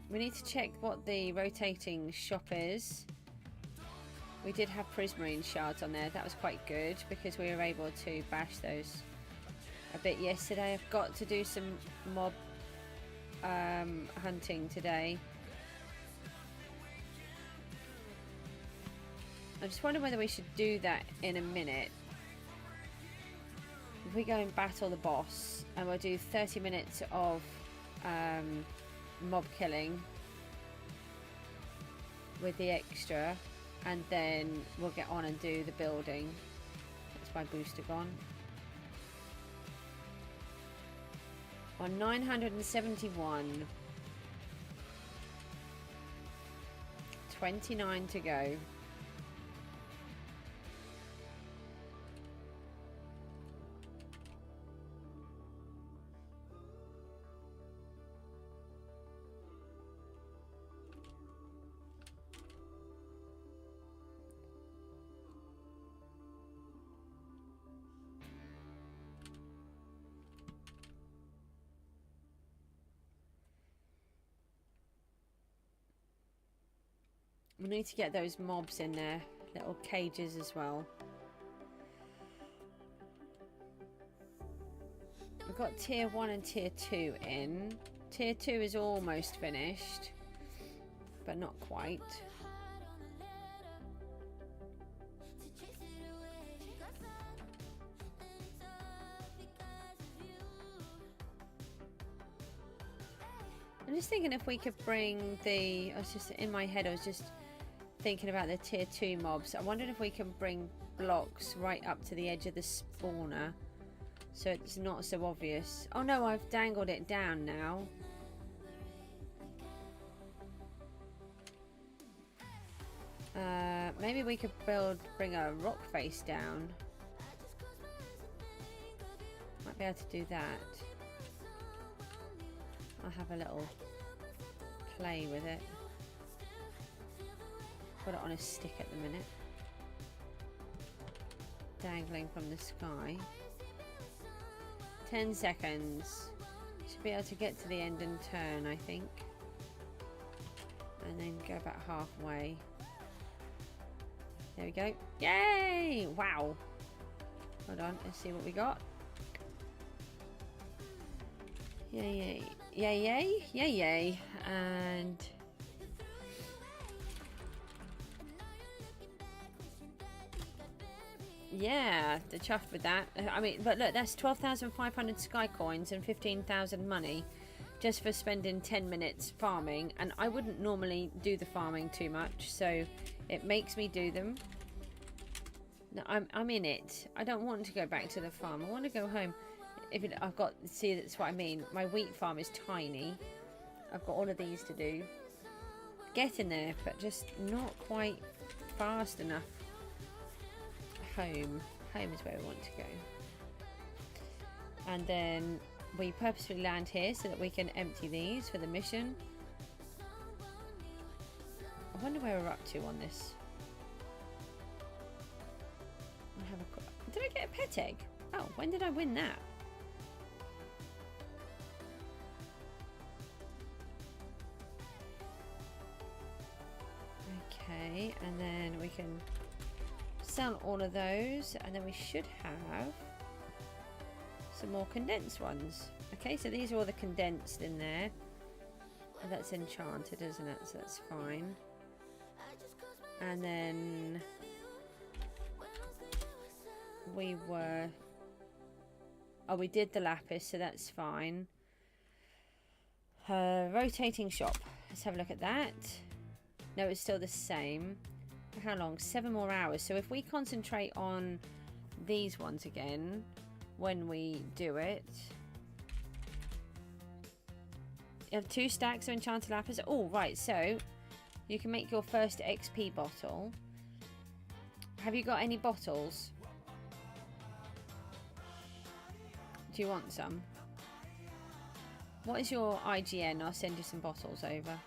We need to check what the rotating shop is. We did have prismarine shards on there. That was quite good because we were able to bash those a bit yesterday. I've got to do some mob hunting today. I just wonder whether we should do that in a minute. If we go and battle the boss and we'll do 30 minutes of mob killing with the extra, and then we'll get on and do the building. That's my booster gone. On 971. 29 to go. We need to get those mobs in there, little cages as well. We've got tier 1 and tier 2 in. Tier 2 is almost finished, but not quite. I'm just thinking if we could bring the... I was just in my head, I was just thinking about the tier 2 mobs. I wondered if we can bring blocks right up to the edge of the spawner so it's not so obvious. Oh no, I've dangled it down now. Maybe we could bring a rock face down. Might be able to do that. I'll have a little play with it. Put it on a stick at the minute. Dangling from the sky. 10 seconds. Should be able to get to the end and turn, I think. And then go about halfway. There we go. Yay! Wow. Hold on, let's see what we got. Yay, yay. Yay, yay. Yay, yay. And... yeah, they're chuffed with that. I mean, but look, that's 12,500 sky coins and 15,000 money just for spending 10 minutes farming. And I wouldn't normally do the farming too much, so it makes me do them. No, I'm in it. I don't want to go back to the farm. I want to go home. I've got, see, that's what I mean. My wheat farm is tiny. I've got all of these to do. Getting there, but just not quite fast enough. Home is where we want to go. And then we purposefully land here so that we can empty these for the mission. I wonder where we're up to on this. Did I get a pet egg? Oh, when did I win that? Okay, and then we can sell all of those, and then we should have some more condensed ones. Okay, so these are all the condensed in there, and that's enchanted, isn't it? So that's fine. And then we did the lapis, so that's fine. Rotating shop, let's have a look at that. No, it's still the same. For how long? 7 more hours. So if we concentrate on these ones again when we do it. You have 2 stacks of enchanted lapis. Oh, right, so you can make your first XP bottle. Have you got any bottles? Do you want some? What is your IGN? I'll send you some bottles over.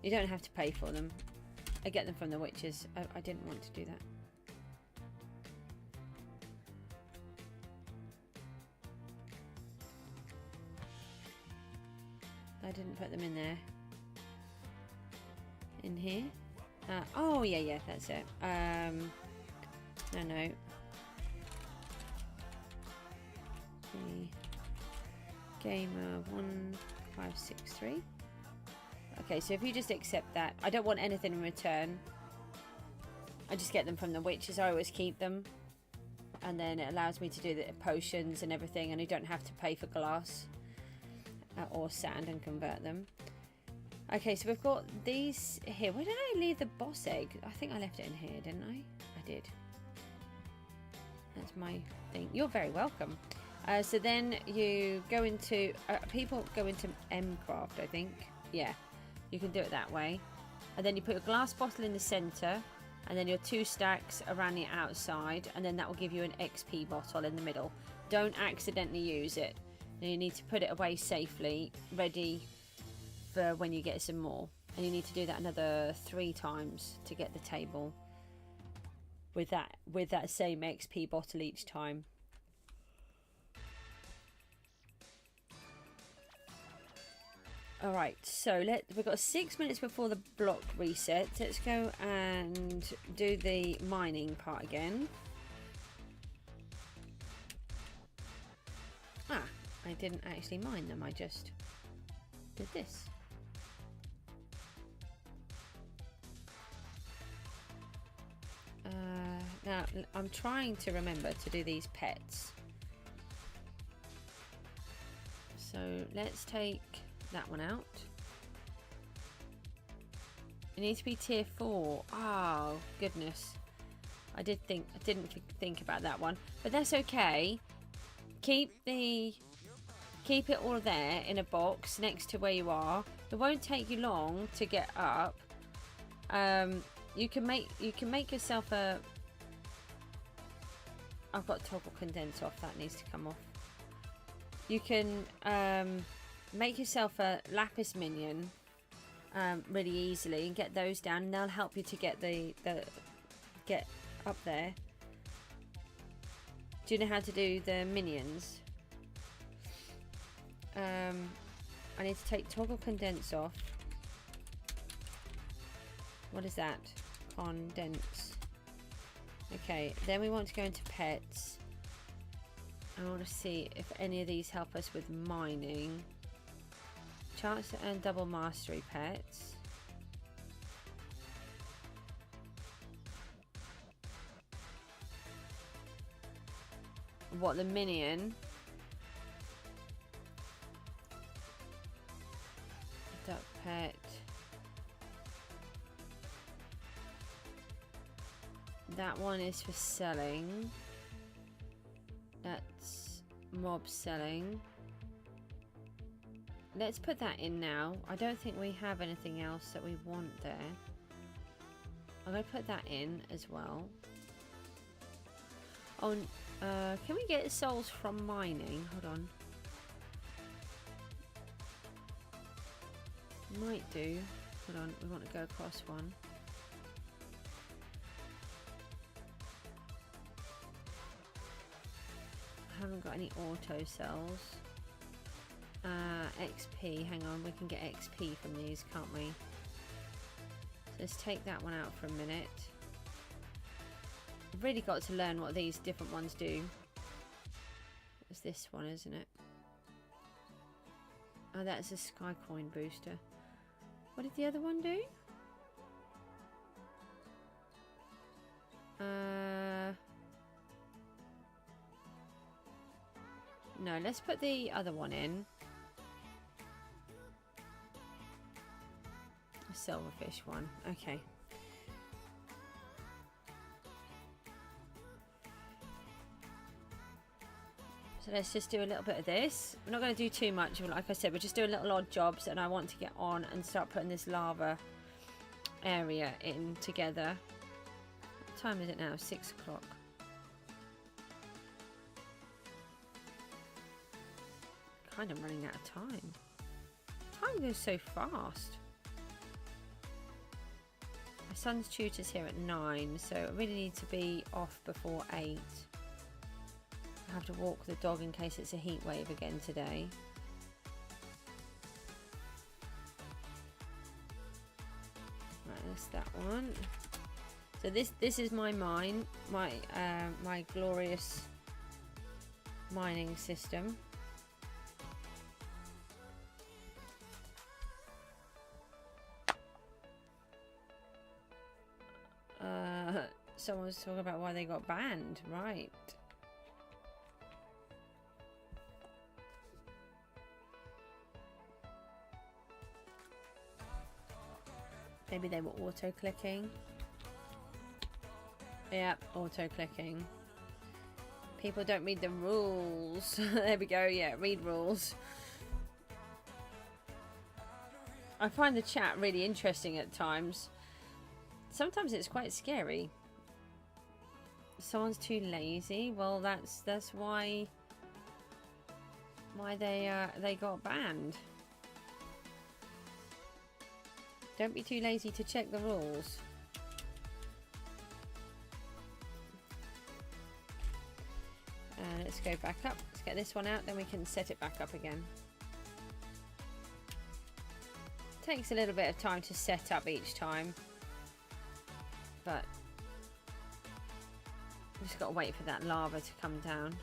You don't have to pay for them. I get them from the witches. I didn't want to do that. I didn't put them in there. In here? Oh, yeah, that's it. No. Gamer 1563. Okay, so if you just accept that, I don't want anything in return. I just get them from the witches. I always keep them, and then it allows me to do the potions and everything, and you don't have to pay for glass or sand and convert them. Okay, so we've got these here. Where did I leave the boss egg? I think I left it in here, didn't I? I did. That's my thing. You're very welcome. So then you go into people go into Mcraft, I think. Yeah, you can do it that way. And then you put a glass bottle in the center, and then your 2 stacks around the outside, and then that will give you an XP bottle in the middle. Don't accidentally use it. You need to put it away safely, ready for when you get some more. And you need to do that another 3 times to get the table with that same XP bottle each time. Alright, so we've got 6 minutes before the block resets. Let's go and do the mining part again. Ah, I didn't actually mine them, I just did this. Now, I'm trying to remember to do these pets. So let's take that one out. It needs to be tier 4. Oh goodness, I didn't think about that one, but that's okay. Keep it all there in a box next to where you are. It won't take you long to get up. You can make yourself a. I've got toggle condense off. That needs to come off. You can make yourself a lapis minion really easily and get those down, and they'll help you to get get up there. Do you know how to do the minions? I need to take toggle condense off. What is that? Condense. Okay, then we want to go into pets. I want to see if any of these help us with mining. Chance to earn double mastery pets. What, the minion? Duck pet. That one is for selling. That's mob selling. Let's put that in now. I don't think we have anything else that we want there. I'm going to put that in as well. Oh, can we get souls from mining? Hold on. Might do. Hold on, we want to go across one. I haven't got any auto cells. XP, hang on, we can get XP from these, can't we? So let's take that one out for a minute. I've really got to learn what these different ones do. It's this one, isn't it? Oh, that's a sky coin booster. What did the other one do? No, let's put the other one in. A silverfish one. Okay. So let's just do a little bit of this. We're not going to do too much. Like I said, we're just doing little odd jobs, and I want to get on and start putting this lava area in together. What time is it now? 6 o'clock. kind of running out of time. Time goes so fast. My son's tutor's here at 9, so I really need to be off before 8. I have to walk the dog in case it's a heat wave again today. Right, that's that one. So this is my mine, my glorious mining system. Someone was talking about why they got banned, right? Maybe they were auto-clicking. Yeah, auto-clicking. People don't read the rules. There we go, yeah, read rules. I find the chat really interesting at times. Sometimes it's quite scary. Someone's too lazy. Well, that's why they got banned. Don't be too lazy to check the rules. Let's go back up. Let's get this one out, then we can set it back up again. Takes a little bit of time to set up each time, but just got to wait for that lava to come down.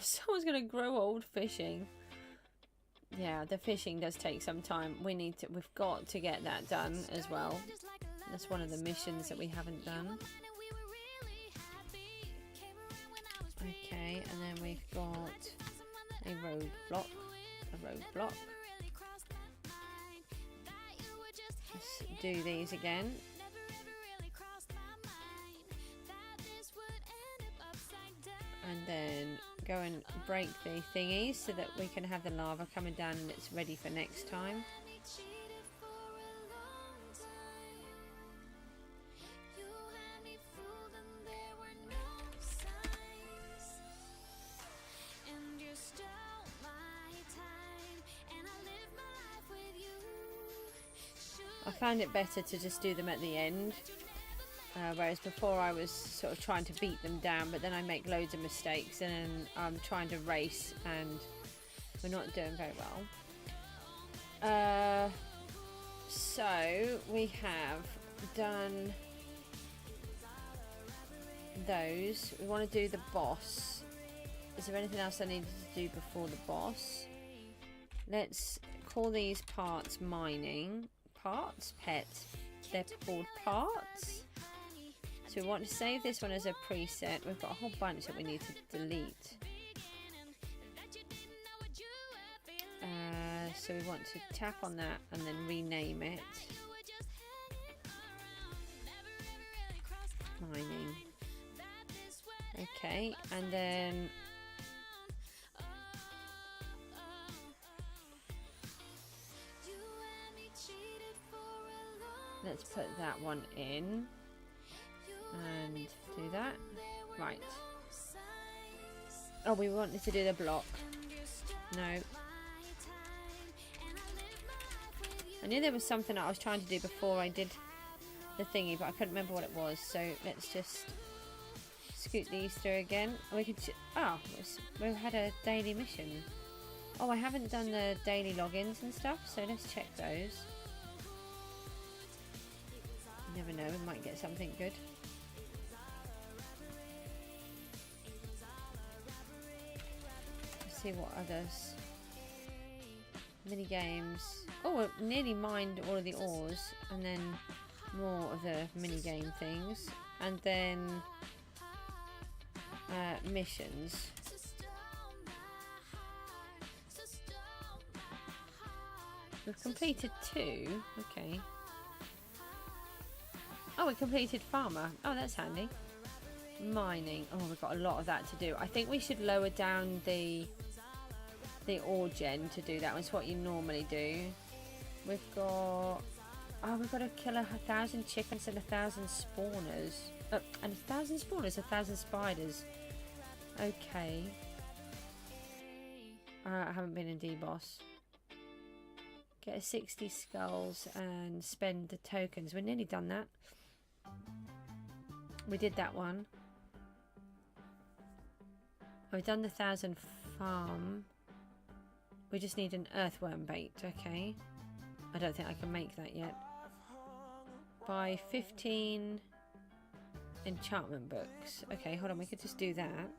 Someone's gonna grow old fishing. Yeah, the fishing does take some time. We've got to get that done as well. That's one of the missions that we haven't done. Okay, and then we've got a roadblock. Let's do these again. And then go and break the thingies so that we can have the lava coming down and it's ready for next time. I find it better to just do them at the end. Whereas before I was sort of trying to beat them down, but then I make loads of mistakes and then I'm trying to race and we're not doing very well. So we have done those. We want to do the boss. Is there anything else I needed to do before the boss? Let's call these parts mining. Parts? Pets. They're called parts. So we want to save this one as a preset. We've got a whole bunch that we need to delete. So we want to tap on that and then rename it. Mining. Okay, and then let's put that one in. And do that. Right. Oh, we wanted to do the block. No. I knew there was something I was trying to do before I did the thingy, but I couldn't remember what it was. So let's just scoot these through again. We could. We had a daily mission. Oh, I haven't done the daily logins and stuff, so let's check those. You never know, we might get something good. See what others. Mini games. Oh, we nearly mined all of the ores, and then more of the mini game things, and then missions. We've completed 2. Okay. Oh, we completed farmer. Oh, that's handy. Mining. Oh, we've got a lot of that to do. I think we should lower down the ore gen to do that. It's what you normally do. We've got... Oh, we've got to kill 1,000 chickens and 1,000 spawners. And 1,000 spawners, 1,000 spiders. Okay. I haven't been in D-Boss. Get a 60 skulls and spend the tokens. We're nearly done that. We did that one. Oh, we've done the 1,000 farm. We just need an earthworm bait. Okay. I don't think I can make that yet. Buy 15 enchantment books. Okay, hold on. We could just do that.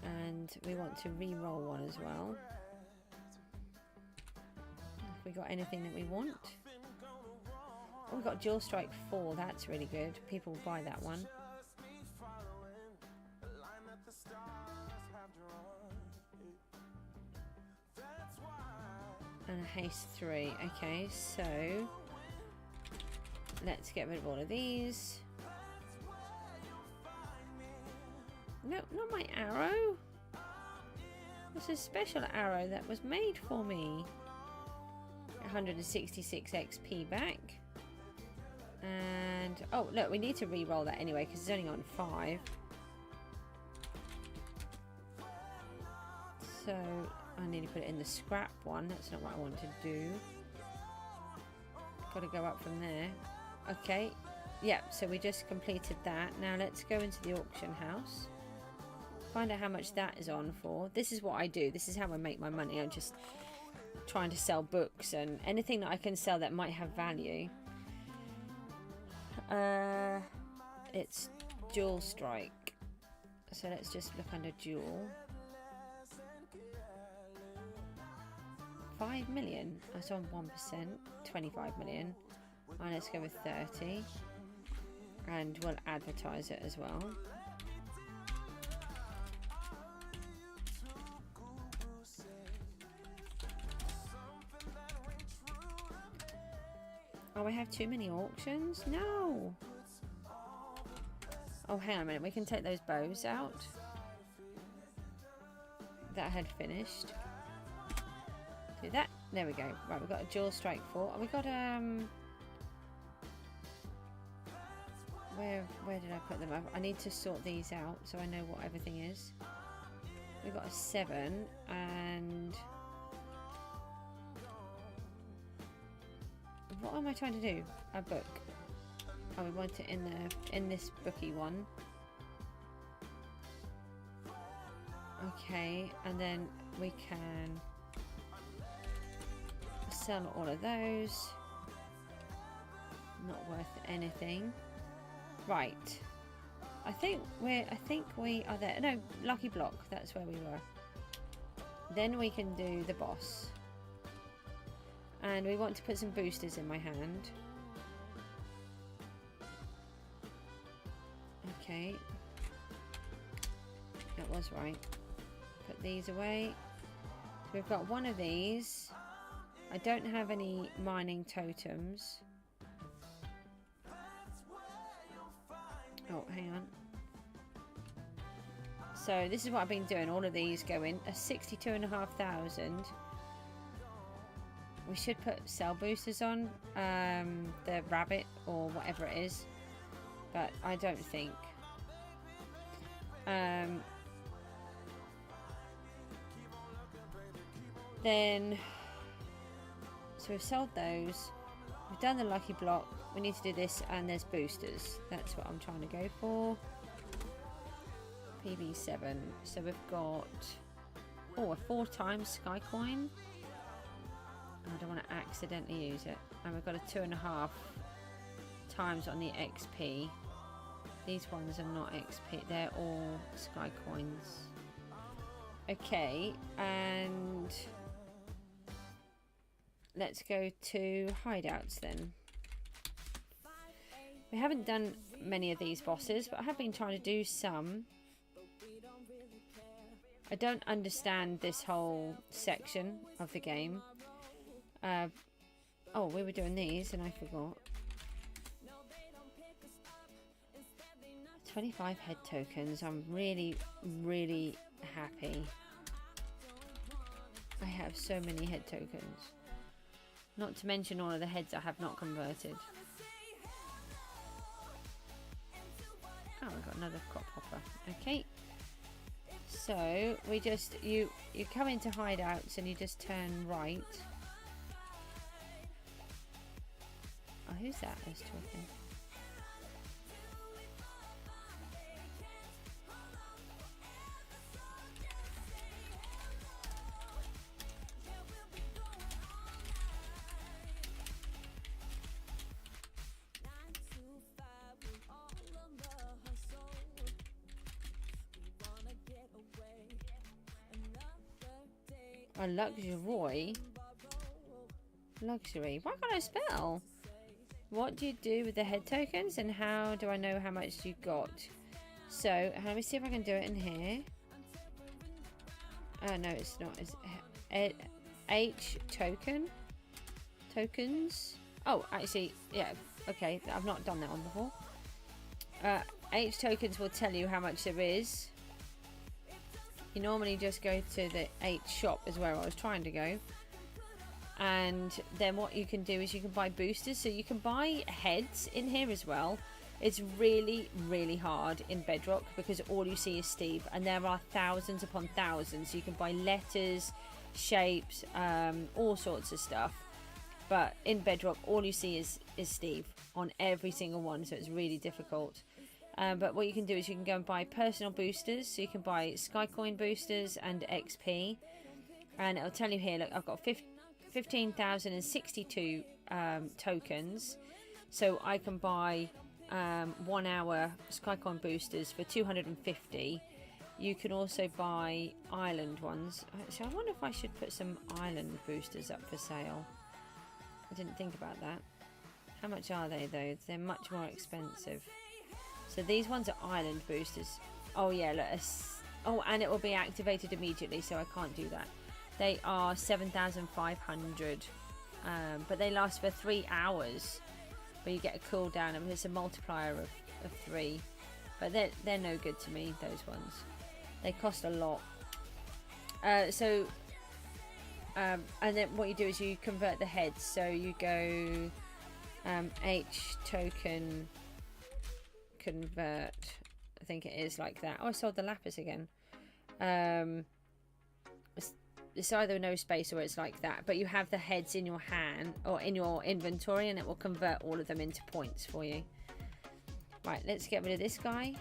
And we want to re-roll one as well. Have we got anything that we want? Oh, we've got Dual Strike 4. That's really good. People will buy that one. And a Haste 3. Okay, so let's get rid of all of these. No, not my arrow. It's a special arrow that was made for me. 166 XP back. And, oh, look, we need to re-roll that anyway because it's only on 5. So, I need to put it in the scrap one. That's not what I want to do. Got to go up from there. Okay. Yeah, so we just completed that. Now let's go into the auction house. Find out how much that is on for. This is what I do. This is how I make my money. I'm just trying to sell books and anything that I can sell that might have value. It's Dual Strike. So let's just look under Dual. 5 million. That's on 1%. 25 million. And let's go with 30. And we'll advertise it as well. Oh, we have too many auctions? No! Oh, hang on a minute. We can take those bows out. That had finished. Do that. There we go. Right, we've got a Dual Strike 4. Oh, we got, Where did I put them? I need to sort these out so I know what everything is. We've got a 7 and... What am I trying to do? A book. Oh, we want it in this bookie one. Okay, and then we can sell all of those. Not worth anything. Right. I think we are there. No, Lucky Block. That's where we were. Then we can do the boss. And we want to put some boosters in my hand. Okay. That was right. Put these away. So we've got one of these. I don't have any mining totems. Oh, hang on. So this is what I've been doing. All of these go in. A 62,500. We should put cell boosters on. The rabbit or whatever it is. But I don't think. Then... So we've sold those. We've done the Lucky Block. We need to do this and there's boosters. That's what I'm trying to go for. PB7. So we've got... Oh, a 4 times Sky Coin. I don't want to accidentally use it. And we've got a 2.5 times on the XP. These ones are not XP. They're all Sky Coins. Okay, and... Let's go to hideouts then. We haven't done many of these bosses, but I have been trying to do some. I don't understand this whole section of the game. Oh, we were doing these and I forgot. 25 head tokens. I'm really, really happy. I have so many head tokens. Not to mention all of the heads I have not converted. Oh, we've got another crop hopper. Okay. So we just you come into hideouts and you just turn right. Oh, who's that that's talking? A luxury. Luxury. Why can't I spell? What do you do with the head tokens and how do I know how much you got? So let me see if I can do it in here. Oh no, it's not. It's H token. Tokens. Oh, actually, yeah. Okay, I've not done that one before. H tokens will tell you how much there is. You normally just go to the H shop is where I was trying to go. And then what you can do is you can buy boosters. So you can buy heads in here as well. It's really, really hard in Bedrock because all you see is Steve. And there are thousands upon thousands. You can buy letters, shapes, all sorts of stuff. But in Bedrock, all you see is Steve on every single one. So it's really difficult. But what you can do is you can go and buy personal boosters. So you can buy Skycoin boosters and XP. And it'll tell you here, look, I've got 15,062 tokens. So I can buy 1 hour Skycoin boosters for 250. You can also buy island ones. So I wonder if I should put some island boosters up for sale. I didn't think about that. How much are they though? They're much more expensive. So these ones are island boosters. Oh yeah, look. Oh, and it will be activated immediately, so I can't do that. They are 7,500, but they last for 3 hours. But you get a cooldown, and it's a multiplier of 3. But they're no good to me. Those ones, they cost a lot. And then what you do is you convert the heads. So you go H token. Convert, I think it is like that. Oh, I sold the lapis again. It's either no space or it's like that, but you have the heads in your hand or in your inventory and it will convert all of them into points for you. Right, let's get rid of this guy.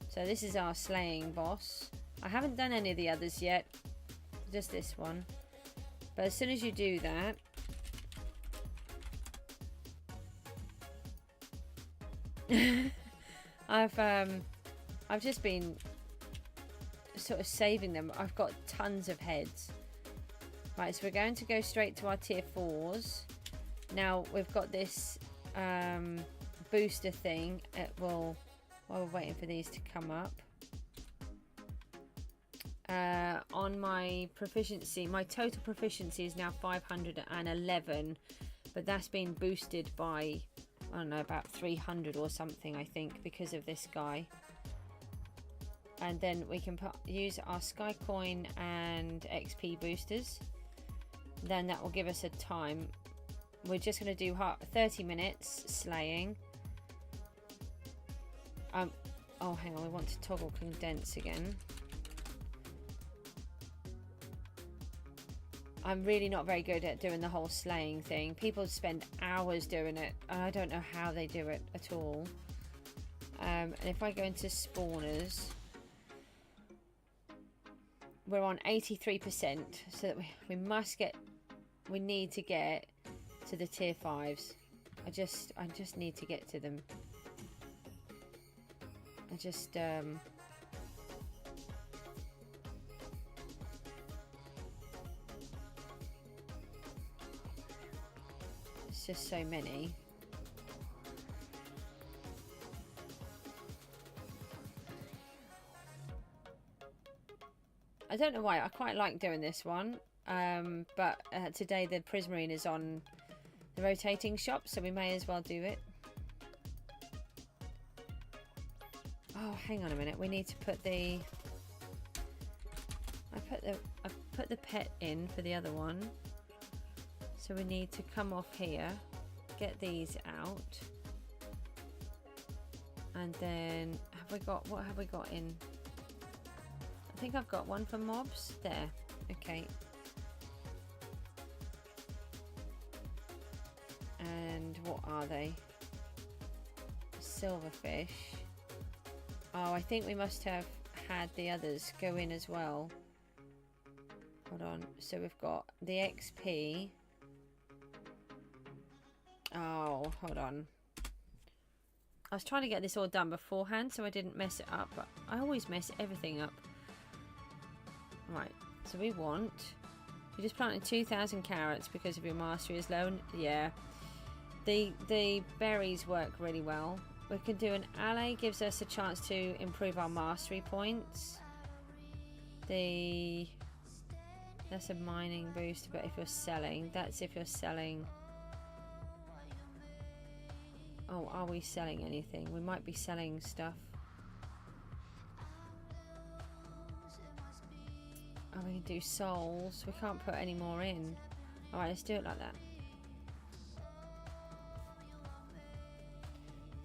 So this is our slaying boss. I haven't done any of the others yet, just this one. But as soon as you do that, I've just been sort of saving them. I've got tons of heads. Right, so we're going to go straight to our tier 4s. Now we've got this booster thing. It will, while we're waiting for these to come up. On my proficiency, my total proficiency is now 511, but that's been boosted by, I don't know, about 300 or something, I think, because of this guy. And then we can use our Skycoin and XP boosters. Then that will give us a time. We're just going to do 30 minutes slaying. Oh, hang on, we want to toggle condense again. I'm really not very good at doing the whole slaying thing. People spend hours doing it, and I don't know how they do it at all. And if I go into spawners, we're on 83%, so that we need to get to the tier 5s. I just need to get to them. It's just so many. I don't know why. I quite like doing this one. But today the Prismarine is on the rotating shop, so we may as well do it. Oh, hang on a minute. We need to put the... I put the pet in for the other one. So we need to come off here, get these out. And then, what have we got in? I think I've got one for mobs. There. Okay. And what are they? Silverfish. Oh, I think we must have had the others go in as well. Hold on. So we've got the XP. Oh, hold on. I was trying to get this all done beforehand so I didn't mess it up, but I always mess everything up. Right, so we just planted 2,000 carrots because of your mastery is low. Yeah, the berries work really well. We can do an ally, gives us a chance to improve our mastery points. That's a mining boost, but if you're selling, that's if you're selling. Oh, are we selling anything? We might be selling stuff. Oh, we can do souls. We can't put any more in. Alright, let's do it like that.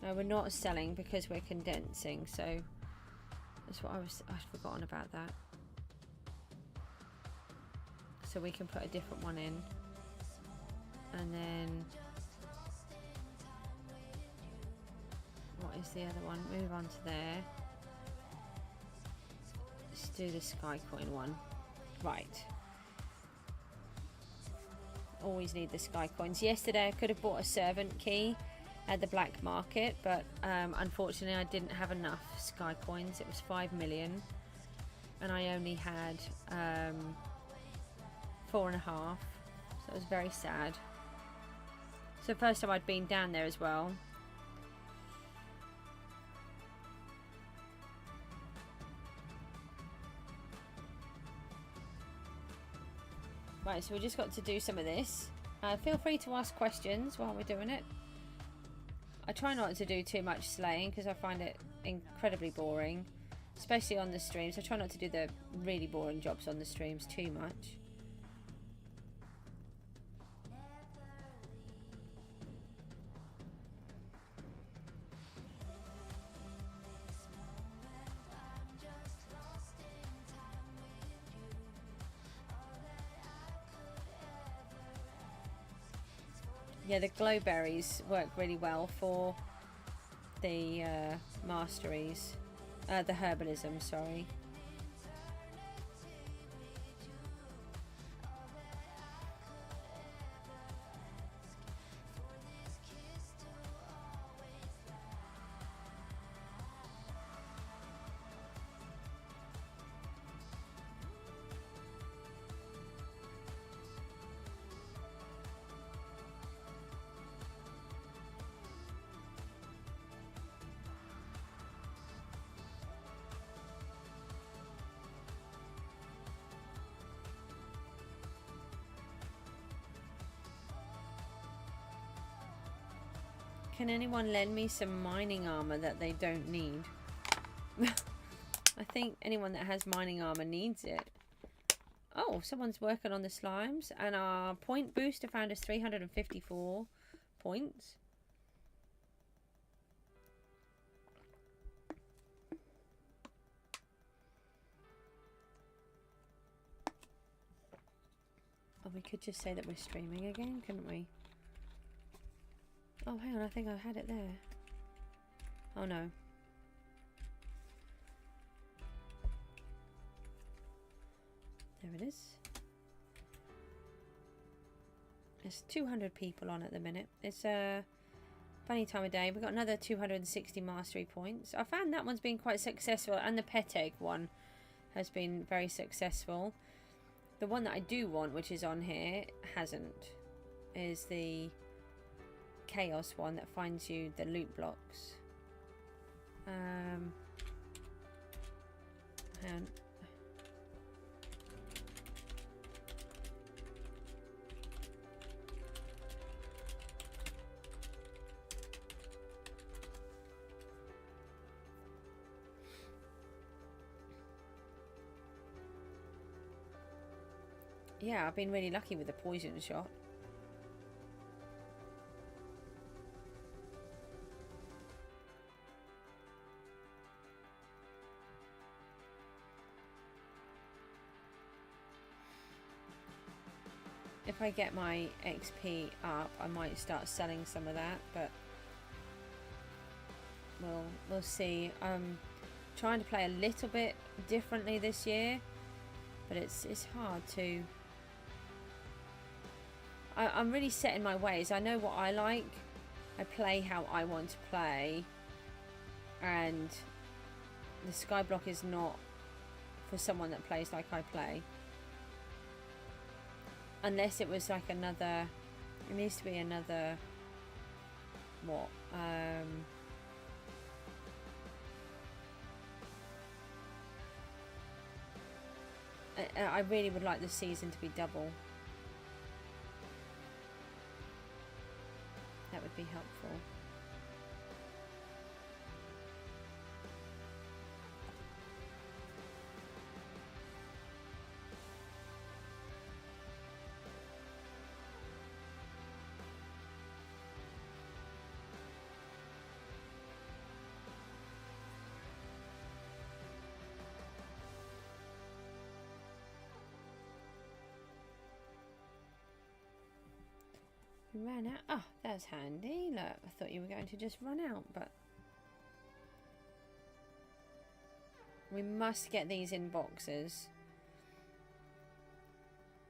No, we're not selling because we're condensing, so that's what I'd forgotten about that. So we can put a different one in. And then what is the other one? Move on to there. Let's do the sky coin one. Right. Always need the sky coins. Yesterday I could have bought a servant key at the black market, but unfortunately I didn't have enough sky coins. It was 5 million and I only had 4.5, so it was very sad. So first time I'd been down there as well. Right, so we just got to do some of this. Feel free to ask questions while we're doing it. I try not to do too much slaying because I find it incredibly boring, especially on the streams. I try not to do the really boring jobs on the streams too much. Yeah, the glowberries work really well for the masteries, the herbalism, sorry. Can anyone lend me some mining armor that they don't need? I think anyone that has mining armor needs it. Oh, someone's working on the slimes, and our point booster found us 354 points. Oh, we could just say that we're streaming again, couldn't we? Oh, hang on, I think I had it there. Oh, no. There it is. There's 200 people on at the minute. It's a funny time of day. We've got another 260 mastery points. I found that one's been quite successful, and the pet egg one has been very successful. The one that I do want, which is on here, hasn't. Is the chaos one that finds you the loot blocks. Hang on. yeah, I've been really lucky with the poison shot. If I get my XP up, I might start selling some of that, but we'll see. I'm trying to play a little bit differently this year, but it's hard to. I'm really set in my ways. I know what I like. I play how I want to play, and the skyblock is not for someone that plays like I play. Unless it was like another, it needs to be another, what, I really would like the season to be double. That would be helpful. Ran out. Oh, that's handy. Look, I thought you were going to just run out, but we must get these in boxes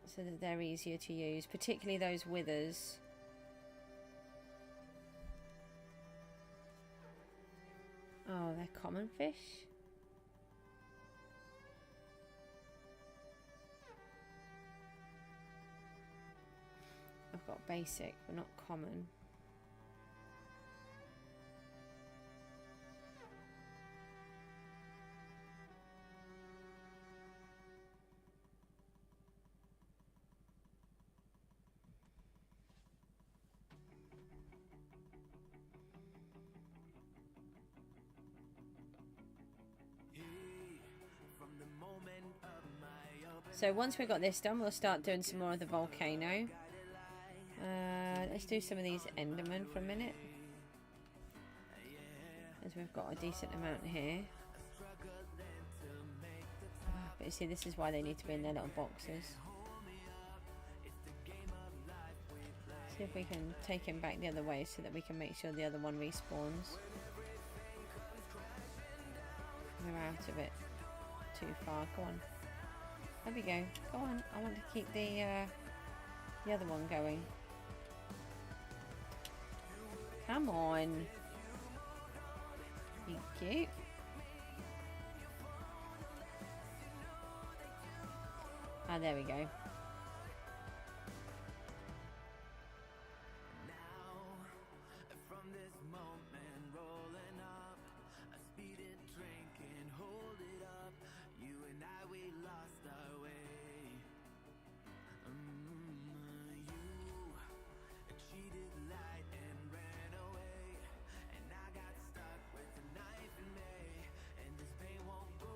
so that they're easier to use, particularly those withers. Oh, they're common fish. I've got basic, but not common. So once we've got this done, we'll start doing some more of the volcano. Let's do some of these Endermen for a minute, as we've got a decent amount here. But you see, this is why they need to be in their little boxes. See if we can take him back the other way so that we can make sure the other one respawns. We're out of it too far. Go on. There we go. Go on. I want to keep the other one going. Come on. You cute. Ah, there we go.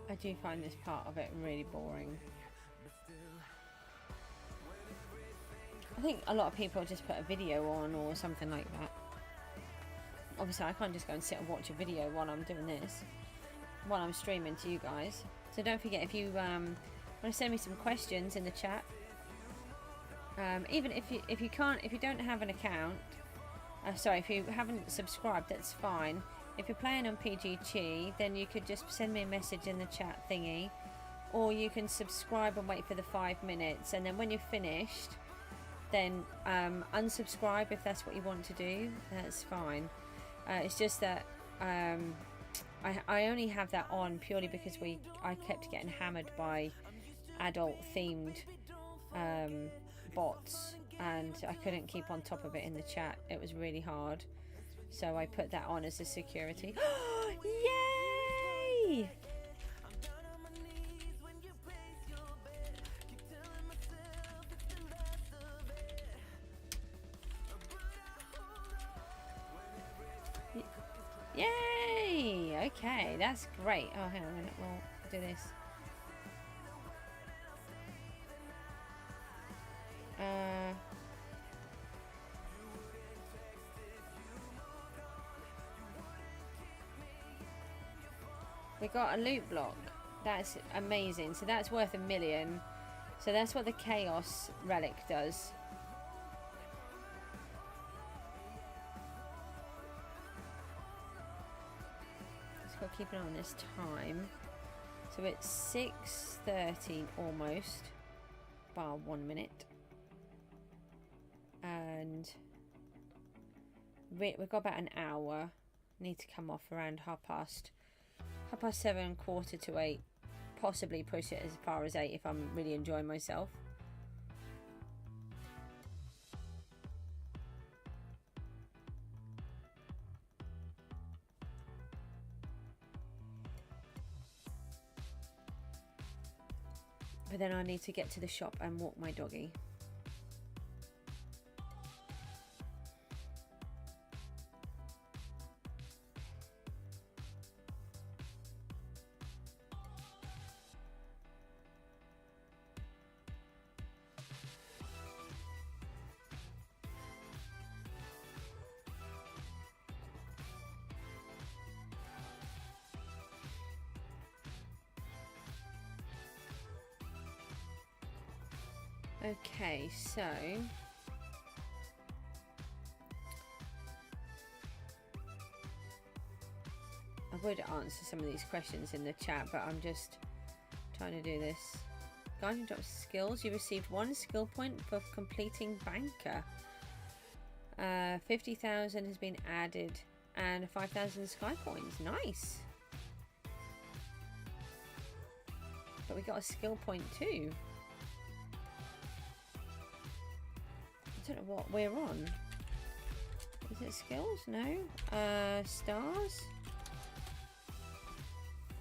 I do find this part of it really boring. I think a lot of people just put a video on or something like that. Obviously I can't just go and sit and watch a video while I'm doing this, while I'm streaming to you guys. So don't forget, if you want to send me some questions in the chat, even if you don't have an account, sorry, if you haven't subscribed, that's fine. If you're playing on PGG, then you could just send me a message in the chat thingy, or you can subscribe and wait for the 5 minutes, and then when you're finished, then unsubscribe if that's what you want to do. That's fine. It's just that I only have that on purely because I kept getting hammered by adult themed bots, and I couldn't keep on top of it in the chat. It was really hard. So I put that on as a security. Yay! Yay! Okay, that's great. Oh, hang on a minute. We'll do this. They got a loot block. That's amazing. So that's worth 1 million. So that's what the Chaos Relic does. Just got to keep an eye on this time. So it's 6:30 almost, bar 1 minute. And we've got about an hour. Need to come off around 7:30, 7:45, possibly push it as far as 8 if I'm really enjoying myself. But then I need to get to the shop and walk my doggy. Okay, so I would answer some of these questions in the chat, but I'm just trying to do this. Guardian drops skills. You received 1 skill point for completing Banker. 50,000 has been added and 5,000 sky coins. Nice. But we got a skill point too. I don't know what we're on. Is it skills? No. Stars.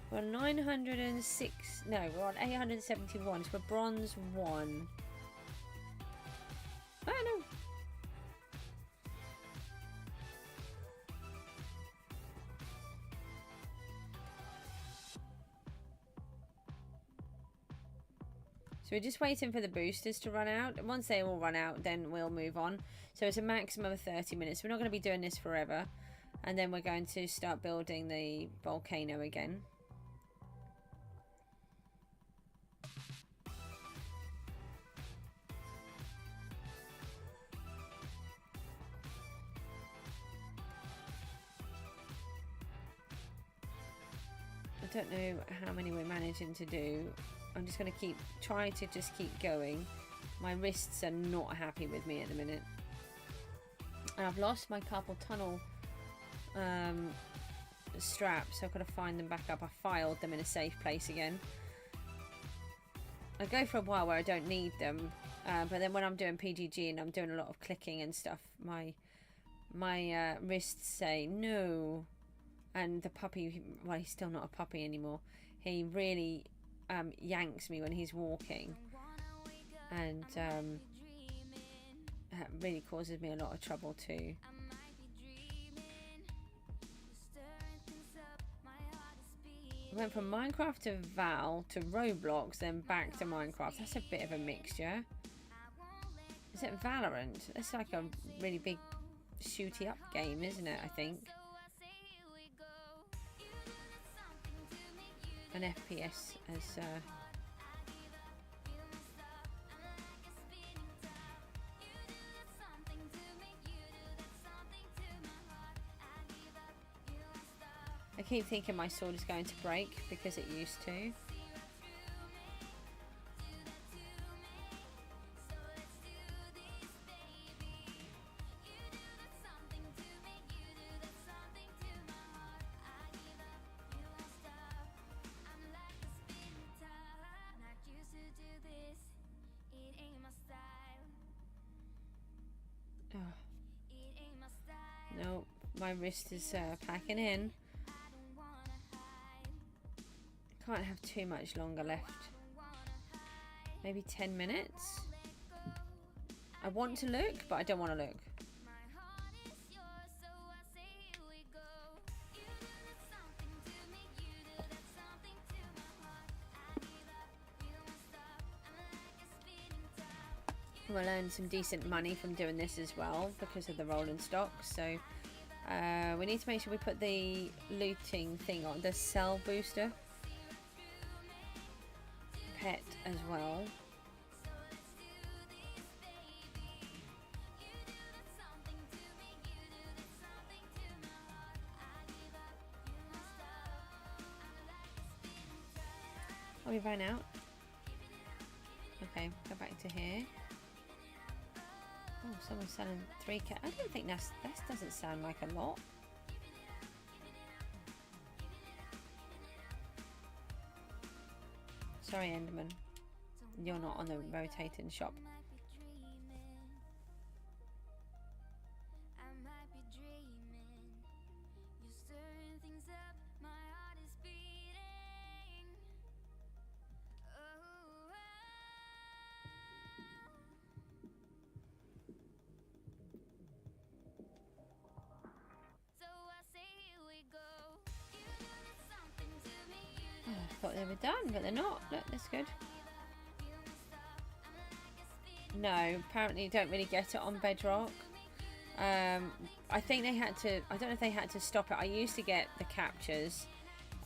We're on 906. No, we're on 871. So we're bronze 1. Oh no. So we're just waiting for the boosters to run out. And once they all run out, then we'll move on. So it's a maximum of 30 minutes. We're not going to be doing this forever. And then we're going to start building the volcano again. I don't know how many we're managing to do. I'm just going to try to keep going. My wrists are not happy with me at the minute. And I've lost my carpal tunnel straps, so I've got to find them back up. I filed them in a safe place again. I go for a while where I don't need them, but then when I'm doing PGG and I'm doing a lot of clicking and stuff, my wrists say no. And the puppy, well, he's still not a puppy anymore. He really yanks me when he's walking, and that really causes me a lot of trouble too. I went from Minecraft to Val to Roblox, then back to Minecraft. That's a bit of a mixture. Is it Valorant? That's like a really big shooty up game, isn't it? I think. An FPS as I keep thinking my sword is going to break because it used to. No, my wrist is packing in. Can't have too much longer left. Maybe 10 minutes. I want to look, but I don't want to look. We'll earn some decent money from doing this as well because of the rolling stock. So We need to make sure we put the looting thing on, the cell booster pet as well. Oh, we ran out. Okay, go back to here. Oh, someone's selling 3 cat. I don't think that doesn't sound like a lot. Sorry, Enderman. You're not on the rotating shop. I thought they were done, but they're not. Look, that's good. No, apparently you don't really get it on Bedrock. I think they had to, I don't know if they had to stop it. I used to get the captures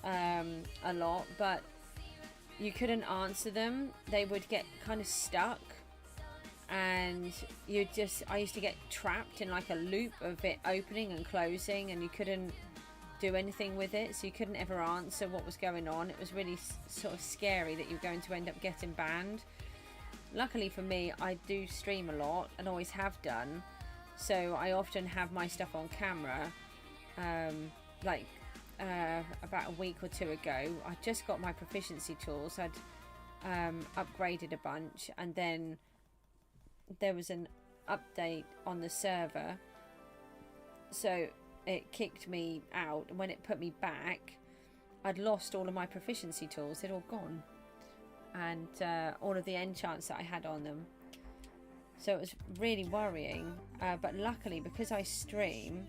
a lot, but you couldn't answer them. They would get kind of stuck, and I used to get trapped in like a loop of it opening and closing, and you couldn't do anything with it, so you couldn't ever answer what was going on. It was really sort of scary that you're going to end up getting banned. Luckily for me, I do stream a lot and always have done, so I often have my stuff on camera. About a week or 2 ago, I just got my proficiency tools. I'd upgraded a bunch, and then there was an update on the server, so it kicked me out. And when it put me back, I'd lost all of my proficiency tools. They'd all gone, and all of the enchants that I had on them. So it was really worrying, but luckily, because I stream,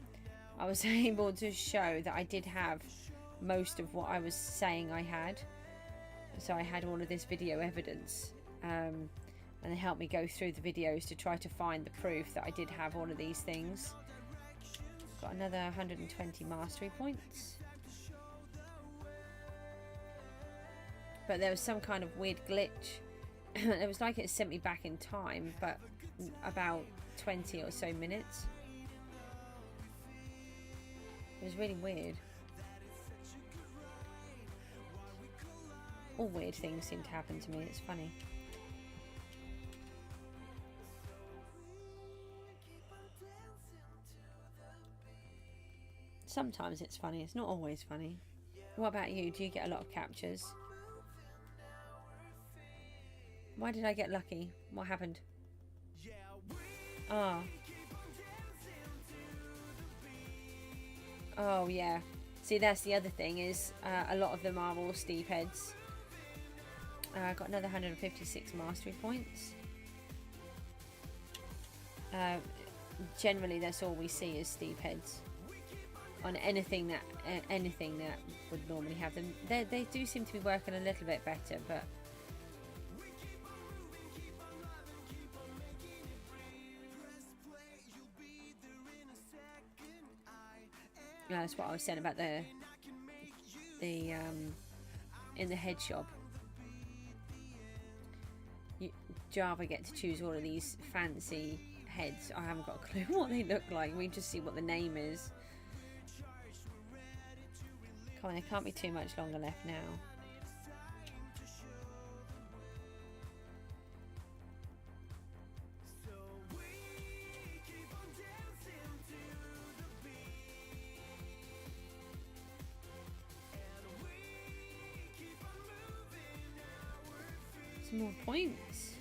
I was able to show that I did have most of what I was saying I had. So I had all of this video evidence, and it helped me go through the videos to try to find the proof that I did have all of these things. Got another 120 mastery points. But there was some kind of weird glitch. It was like it sent me back in time, but about 20 or so minutes. It was really weird. All weird things seem to happen to me. It's funny. Sometimes it's funny. It's not always funny. What about you? Do you get a lot of captures? Why did I get lucky? What happened? Oh. Oh, yeah. See, that's the other thing, is a lot of them are all steep heads. I got another 156 mastery points. Generally, that's all we see is steep heads on anything that would normally have them. They do seem to be working a little bit better, but that's what I was saying about the in the head shop. Java get to choose all of these fancy heads. I haven't got a clue what they look like. We just see what the name is. Come on, there can't be too much longer left now. Some more points.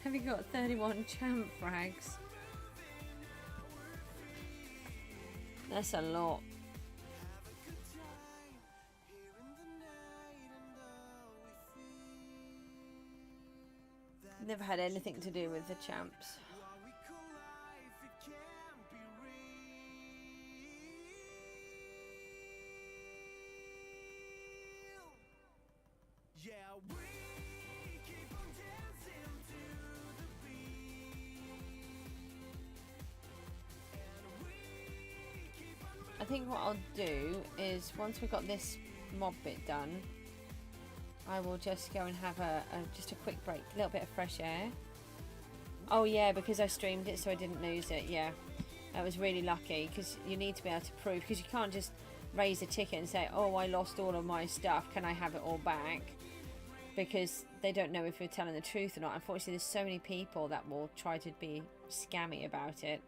Have you got 31 champ frags? That's a lot. Never had anything to do with the champs. Yeah, we think what I'll do is, once we've got this mob bit done, I will just go and have just a quick break, a little bit of fresh air. Oh yeah, because I streamed it so I didn't lose it. Yeah, that was really lucky, because you need to be able to prove, because you can't just raise a ticket and say, oh, I lost all of my stuff, can I have it all back? Because they don't know if you're telling the truth or not. Unfortunately, there's so many people that will try to be scammy about it.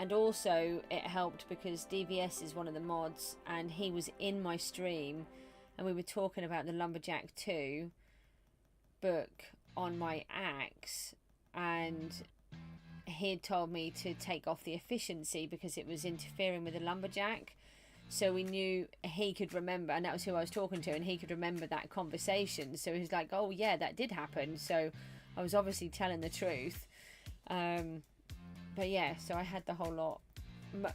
And also it helped because DVS is one of the mods, and he was in my stream, and we were talking about the Lumberjack 2 book on my axe, and he had told me to take off the efficiency because it was interfering with the Lumberjack. So we knew he could remember, and that was who I was talking to, and he could remember that conversation. So he was like, oh yeah, that did happen. So I was obviously telling the truth. But yeah, so I had the whole lot,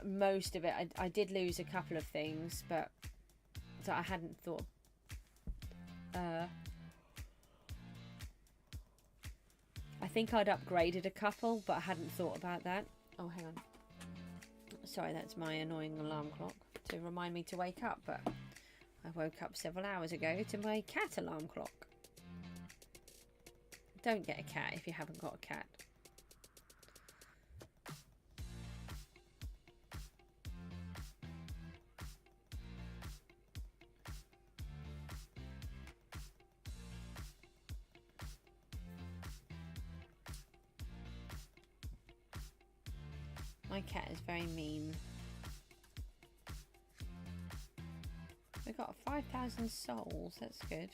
most of it. I did lose a couple of things, but so I hadn't thought. I think I'd upgraded a couple, but I hadn't thought about that. Oh, hang on. Sorry, that's my annoying alarm clock to remind me to wake up, but I woke up several hours ago to my cat alarm clock. Don't get a cat if you haven't got a cat. My cat is very mean. We got 5,000 souls, that's good.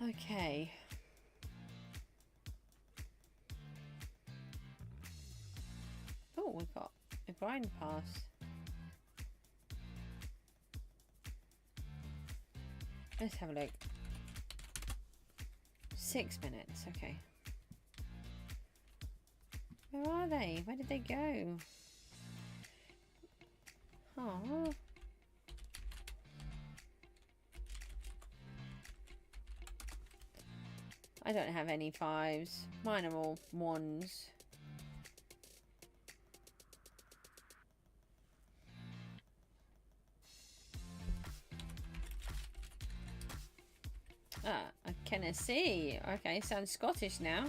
Okay. Oh, we've got a grind pass. Let's have a look. 6 minutes, okay. Where are they? Where did they go? Oh. I don't have any 5s. Mine are all 1s. Ah, I can see. Okay, sounds Scottish now.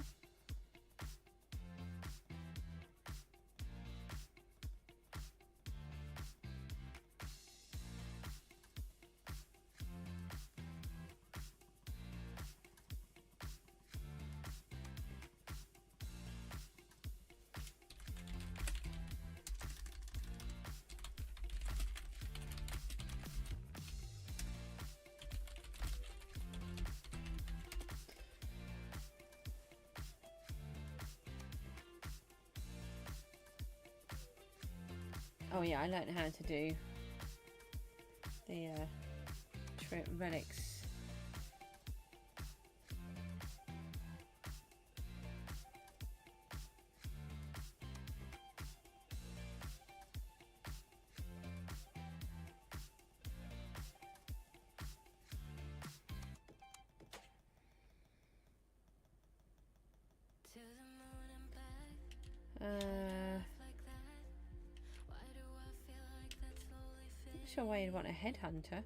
Oh yeah, I learned how to do the relics. Not sure why you'd want a headhunter.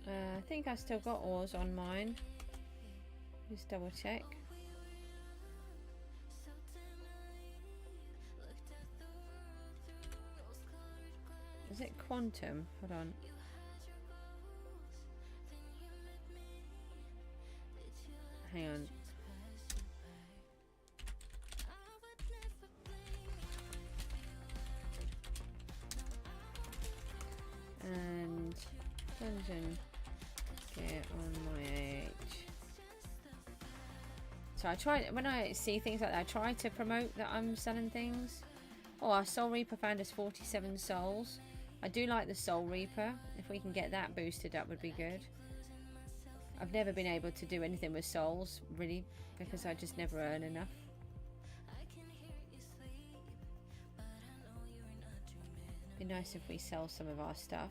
I think I still got ores on mine. Just double check. Is it quantum? Hold on. Hang on. And dungeon get on my age. So I try, when I see things like that, I try to promote that I'm selling things. Oh, our Soul Reaper found us 47 souls. I do like the Soul Reaper. If we can get that boosted up would be good. I've never been able to do anything with souls, really, because I just never earn enough. Be nice if we sell some of our stuff.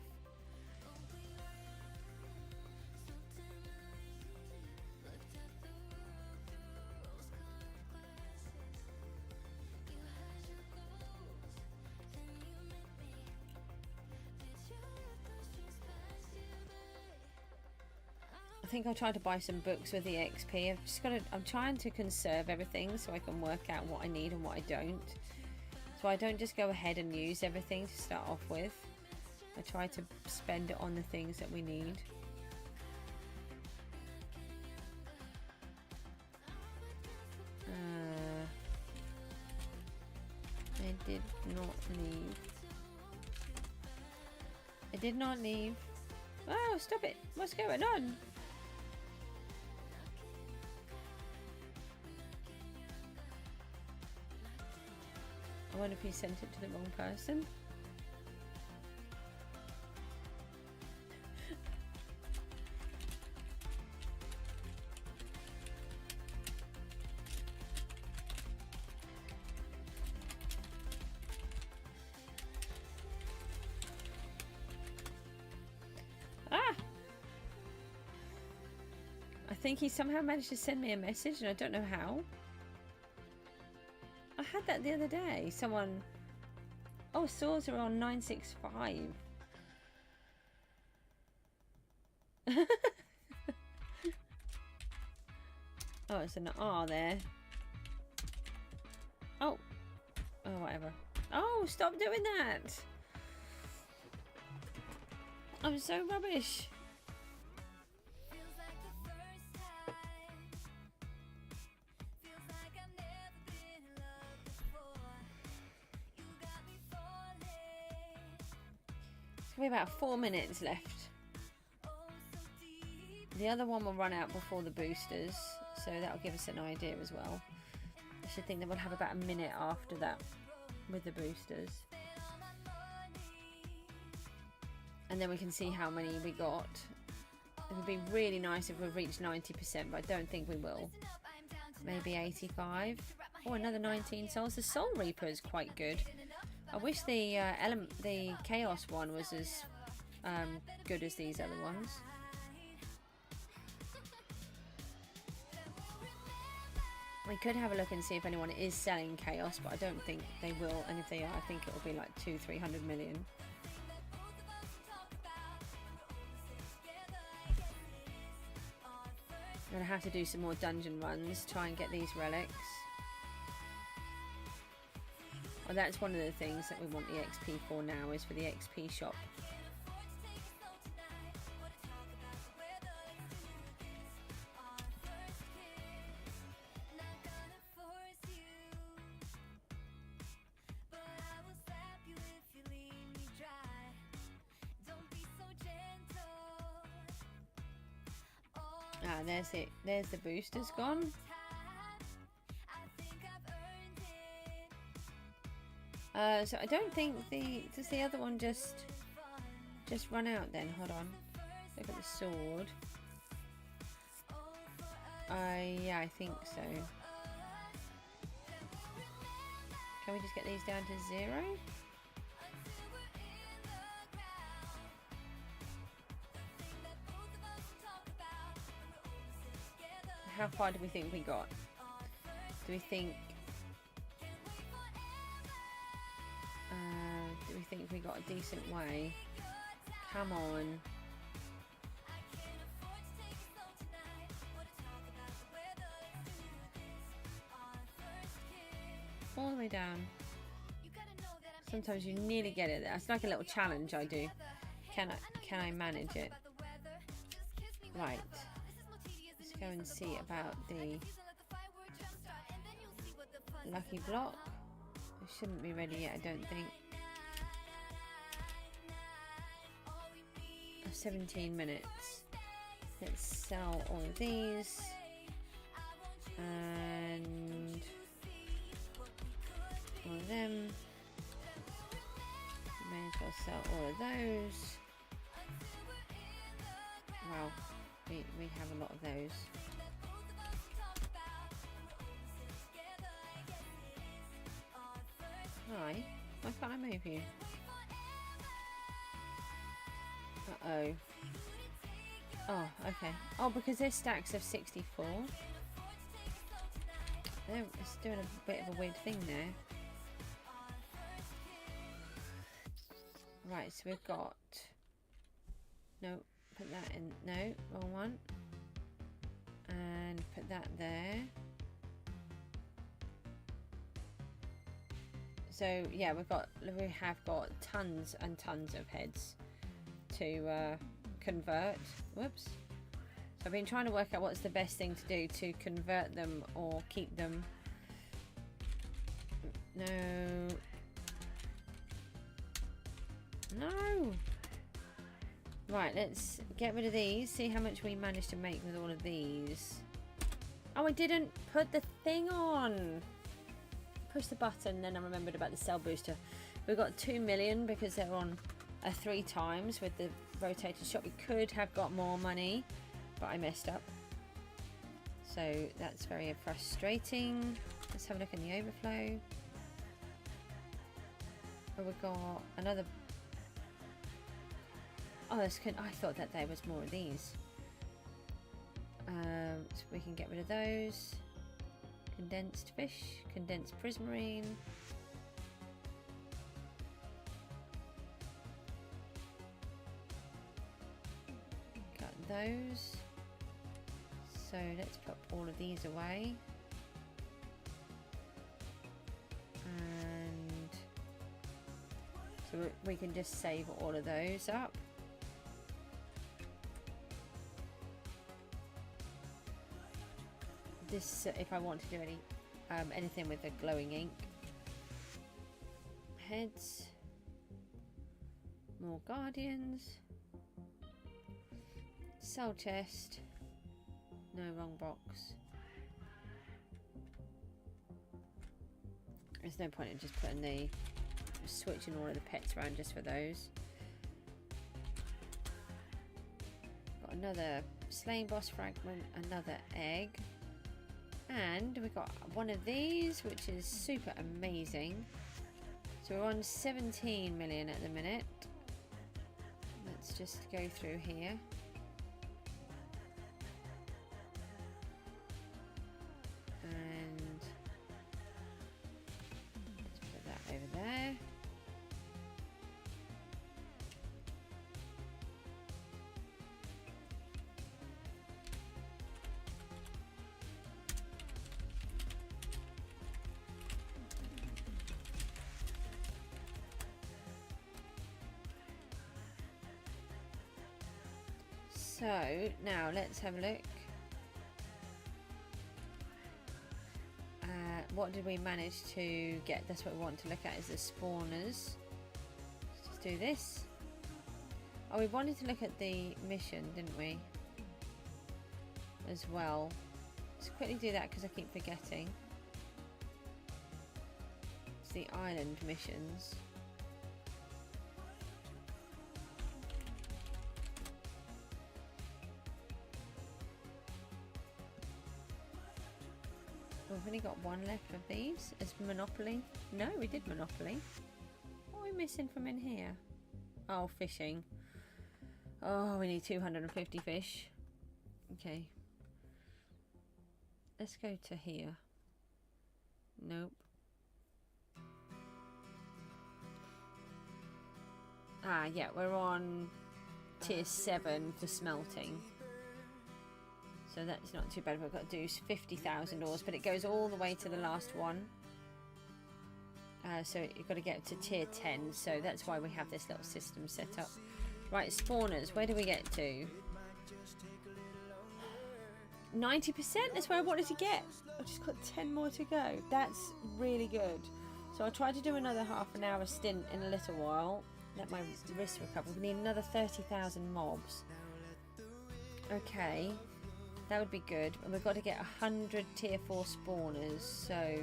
I think I'll try to buy some books with the XP. I'm trying to conserve everything so I can work out what I need and what I don't. So I don't just go ahead and use everything to start off with. I try to spend it on the things that we need. I did not leave. I did not leave. Oh, stop it. What's going on? I wonder if he sent it to the wrong person. Ah! I think he somehow managed to send me a message and I don't know how. I had that the other day. Someone... Oh, swords are on 965. Oh, it's an R there. Oh. Oh, whatever. Oh, stop doing that. I'm so rubbish. We have about 4 minutes left. The other one will run out before the boosters, so that'll give us an idea as well. I should think that we'll have about a minute after that with the boosters. And then we can see how many we got. It would be really nice if we reached 90%, but I don't think we will. Maybe 85. Oh, another 19 souls. The Soul Reaper is quite good. I wish the Chaos one was as good as these other ones. We could have a look and see if anyone is selling Chaos, but I don't think they will. And if they are, I think it will be like 200-300 million. I'm going to have to do some more dungeon runs, try and get these relics. Well, that's one of the things that we want the XP for now, is for the XP shop. Ah, there's it. There's the boosters gone. So I don't think does the other one just run out then? Hold on. Look at the sword. Yeah, I think so. Can we just get these down to 0? How far do we think we got? Do we think we got a decent way? Come on. All the way down. Sometimes you nearly get it. That's like a little challenge I do. Can I manage it? Right. Let's go and see about the lucky block. It shouldn't be ready yet, I don't think. 17 minutes. Let's sell all of these and all of them. Manage We'll sell all of those. Wow, we have a lot of those. Hi, why can't I move you? Uh-oh. Oh, okay. Oh, because there's stacks of 64. It's doing a bit of a weird thing there. Right, so we've got... No, put that in. No, wrong one. And put that there. So yeah, we have got tons and tons of heads to convert. Whoops. So I've been trying to work out what's the best thing to do to convert them or keep them. No. No. Right, let's get rid of these. See how much we managed to make with all of these. Oh, I didn't put the thing on. Push the button, then I remembered about the cell booster. We've got 2 million because they're on 3 times with the rotated shop. We could have got more money, but I messed up. So that's very frustrating. Let's have a look in the overflow. Oh, we've got another. Oh, that's good. I thought that there was more of these. So we can get rid of those. Condensed fish, condensed prismarine. Got those. So let's put all of these away. And so we can just save all of those up. This, if I want to do anything with the glowing ink. Heads. More guardians. Cell chest. No, wrong box. There's no point in just putting switching all of the pets around just for those. Got another slain boss fragment, another egg. And we've got one of these, which is super amazing. So we're on 17 million at the minute. Let's just go through here. And let's put that over there. So now let's have a look. What did we manage to get? That's what we want to look at, is the spawners. Let's just do this. Oh, we wanted to look at the mission, didn't we? As well. Let's quickly do that because I keep forgetting. It's the island missions. We've only got one left of these. Is Monopoly? No, we did Monopoly. What are we missing from in here? Oh, fishing. Oh, we need 250 fish. Okay. Let's go to here. Nope. Ah, yeah, we're on tier 7 for smelting. So that's not too bad. We've got to do 50,000 ores, but it goes all the way to the last one. So you've got to get to tier 10. So that's why we have this little system set up. Right, spawners. Where do we get to? 90%? That's where I wanted to get. I've just got 10 more to go. That's really good. So I'll try to do another half an hour stint in a little while. Let my wrist recover. We need another 30,000 mobs. Okay. That would be good. And we've got to get 100 tier 4 spawners. So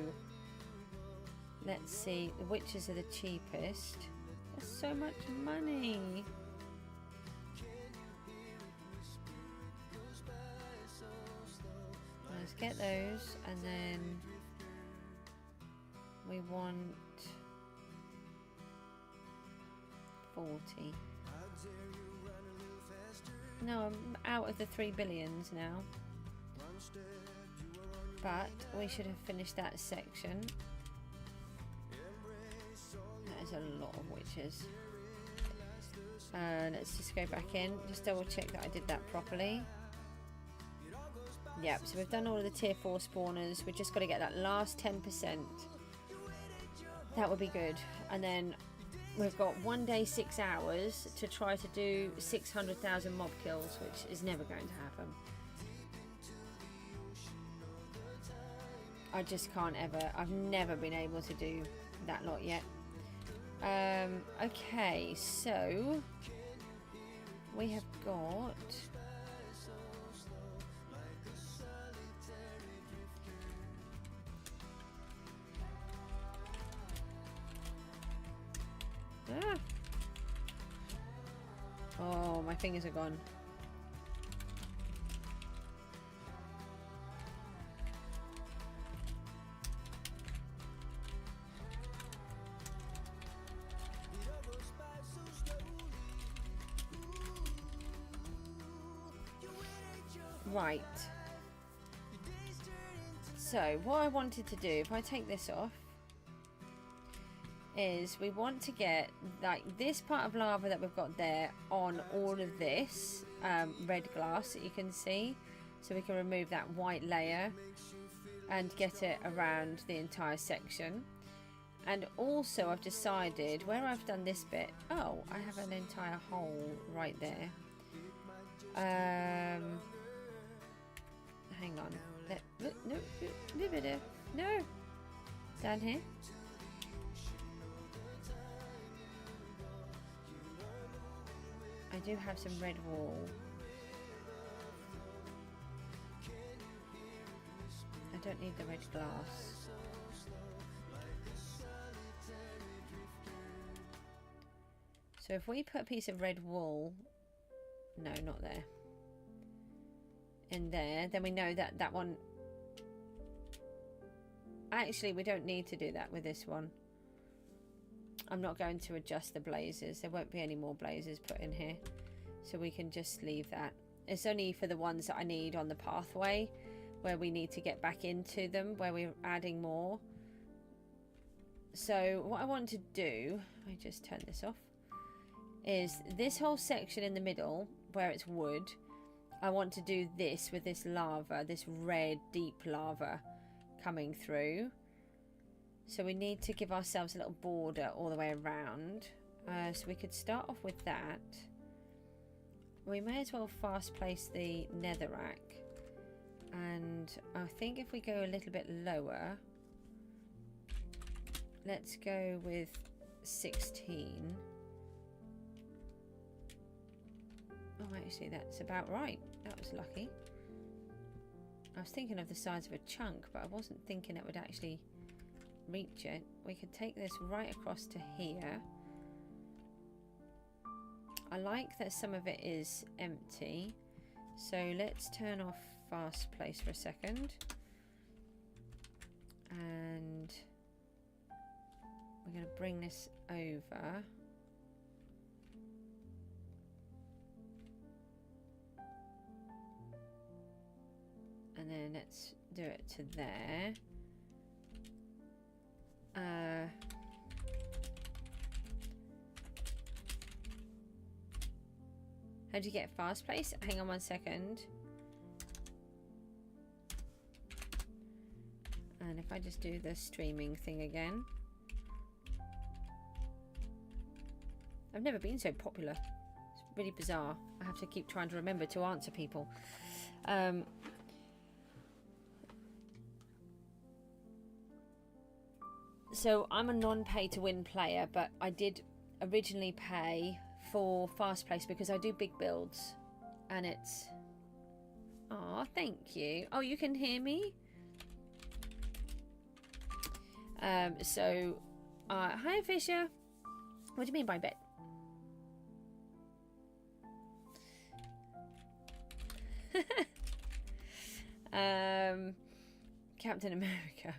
let's see. The witches are the cheapest. That's so much money. Let's get those, and then we want 40. No, I'm out of the 3 billions now. But we should have finished that section. That is a lot of witches. Let's just go back in. Just double check that I did that properly. Yep, so we've done all of the tier 4 spawners. We've just got to get that last 10%. That would be good. And then we've got 1 day, 6 hours to try to do 600,000 mob kills, which is never going to happen. I just can't ever. I've never been able to do that lot yet. Okay, so we have got oh, my fingers are gone. Right. So, what I wanted to do, if I take this off, is we want to get like this part of lava that we've got there on all of this red glass that you can see, so we can remove that white layer and get it around the entire section. And also I've decided where I've done this bit, oh, I have an entire hole right there. Hang on. No. Down here. I do have some red wool. I don't need the red glass. So if we put a piece of red wool, no, not there, in there, then we know that that one, actually we don't need to do that with this one. I'm not going to adjust the blazes. There won't be any more blazes put in here, so we can just leave that. It's only for the ones that I need on the pathway where we need to get back into them, where we're adding more. So what I want to do, I just turn this off, is this whole section in the middle where it's wood, I want to do this with this lava, this red deep lava coming through. So we need to give ourselves a little border all the way around. So we could start off with that. We may as well fast place the netherrack. And I think if we go a little bit lower, let's go with 16. Oh, actually that's about right. That was lucky. I was thinking of the size of a chunk, but I wasn't thinking it would actually reach it. We could take this right across to here. I like that some of it is empty, so let's turn off fast place for a second, and we're going to bring this over. And then let's do it to there. How do you get fast place? Hang on 1 second. And if I just do the streaming thing again. I've never been so popular. It's really bizarre. I have to keep trying to remember to answer people. So I'm a non-pay to win player, but I did originally pay for fast place because I do big builds, and it's, oh, thank you. Oh, you can hear me? Hi Fisher. What do you mean by bet? Captain America.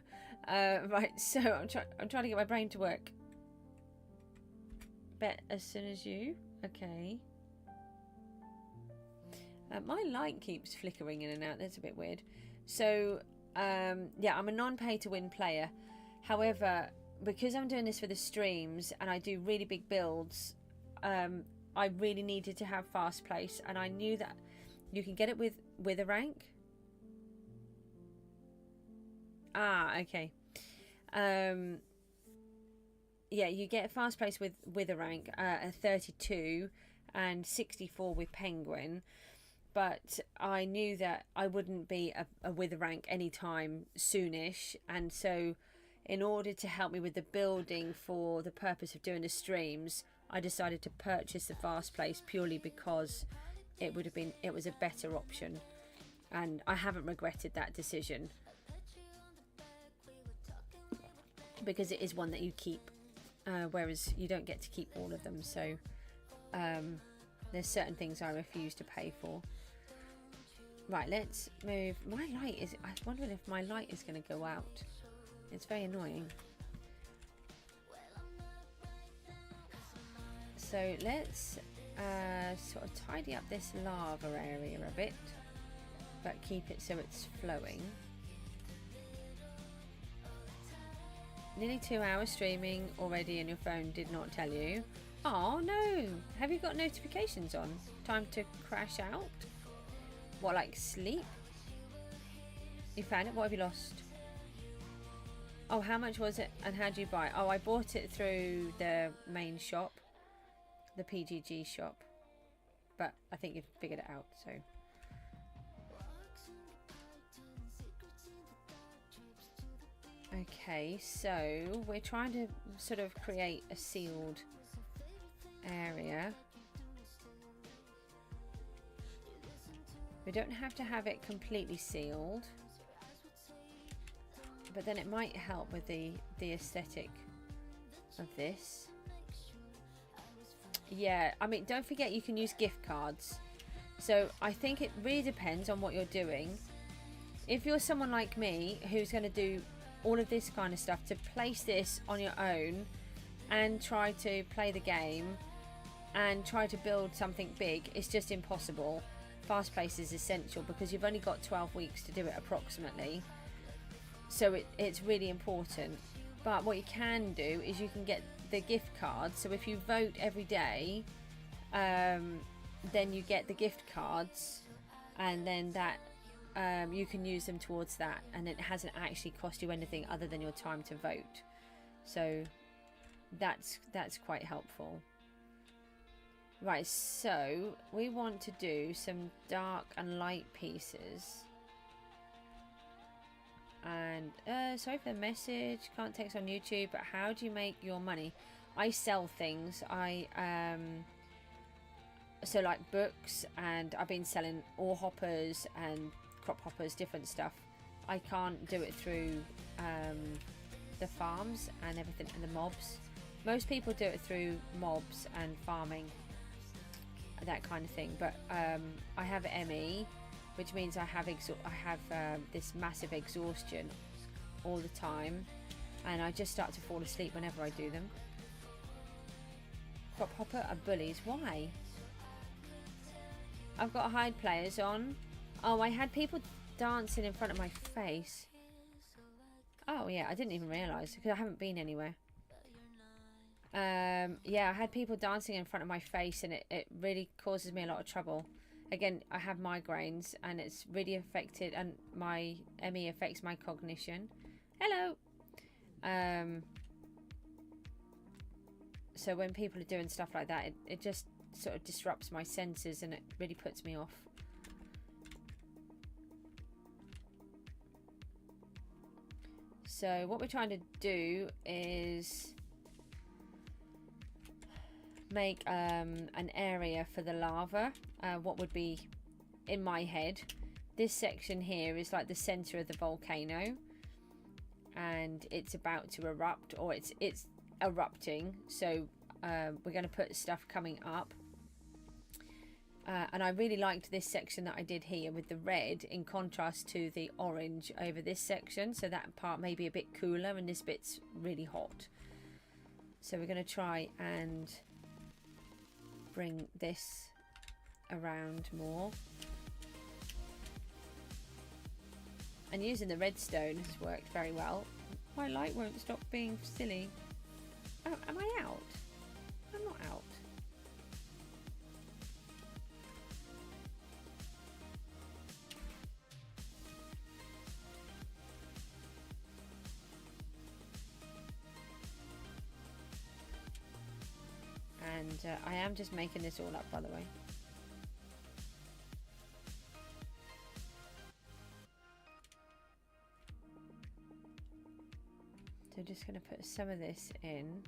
Right, so I'm trying to get my brain to work. Bet as soon as you. Okay. My light keeps flickering in and out. That's a bit weird. So, yeah, I'm a non-pay-to-win player. However, because I'm doing this for the streams and I do really big builds, I really needed to have fast place, and I knew that you can get it with a rank. Ah, okay. Yeah, you get fast place with a rank, a 32 and 64 with penguin. But I knew that I wouldn't be a with a rank anytime soonish, and so in order to help me with the building for the purpose of doing the streams, I decided to purchase the fast place purely because it was a better option, and I haven't regretted that decision because it is one that you keep, whereas you don't get to keep all of them. So there's certain things I refuse to pay for. Right, let's move. My light is... I wonder if my light is going to go out. It's very annoying. So let's sort of tidy up this lava area a bit, but keep it so it's flowing. Nearly 2 hours streaming already and your phone did not tell you. Oh no! Have you got notifications on? Time to crash out? What, like sleep? You found it? What have you lost? Oh, how much was it and how do you buy it? Oh, I bought it through the main shop, the PGG shop, but I think you've figured it out, so. Okay, so we're trying to sort of create a sealed area. We don't have to have it completely sealed, but then it might help with the aesthetic of this. Yeah, I mean, don't forget you can use gift cards. So I think it really depends on what you're doing. If you're someone like me who's going to do all of this kind of stuff, to place this on your own and try to play the game and try to build something big, it's just impossible. Fast place is essential because you've only got 12 weeks to do it approximately, so it's really important. But what you can do is you can get the gift cards. So if you vote every day, then you get the gift cards, and then that you can use them towards that, and it hasn't actually cost you anything other than your time to vote. So that's quite helpful. Right, so we want to do some dark and light pieces. And sorry for the message, can't text on YouTube, but how do you make your money? I sell things. So like books, and I've been selling ore hoppers and crop hoppers, different stuff. I can't do it through the farms and everything and the mobs. Most people do it through mobs and farming, that kind of thing. But I have ME, which means I have this massive exhaustion all the time, and I just start to fall asleep whenever I do them. Crop hopper are bullies. Why? I've got hide players on. Oh, I had people dancing in front of my face. Oh yeah, I didn't even realise because I haven't been anywhere. Yeah, I had people dancing in front of my face, and it really causes me a lot of trouble. Again, I have migraines, and it's really affected, and my ME affects my cognition. Hello. So when people are doing stuff like that, it just sort of disrupts my senses, and it really puts me off. So what we're trying to do is make an area for the lava. What would be in my head, this section here is like the center of the volcano, and it's about to erupt, or it's erupting. So we're going to put stuff coming up. And I really liked this section that I did here with the red in contrast to the orange over this section. So that part may be a bit cooler and this bit's really hot. So we're going to try and bring this around more. And using the redstone has worked very well. My light won't stop being silly. Oh, am I out? I'm not out. And I am just making this all up, by the way. So just going to put some of this in.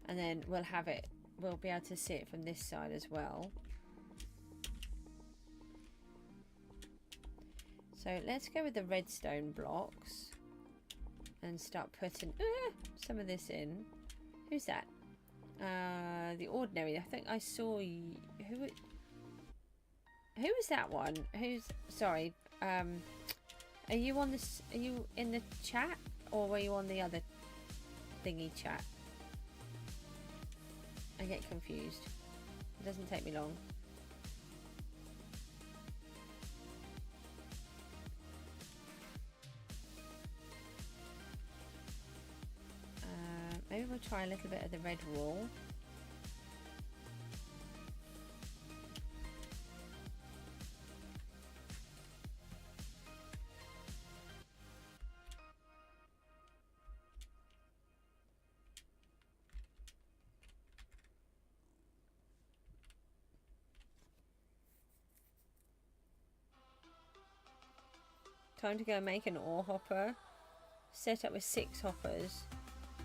And then we'll have it, we'll be able to see it from this side as well. So let's go with the redstone blocks and start putting some of this in. Who's that? The ordinary. I think I saw who was that one? Who's sorry? Are you on this? Are you in the chat or were you on the other thingy chat? I get confused. It doesn't take me long. Maybe we'll try a little bit of the red wool. Time to go make an ore hopper. Set up with 6 hoppers.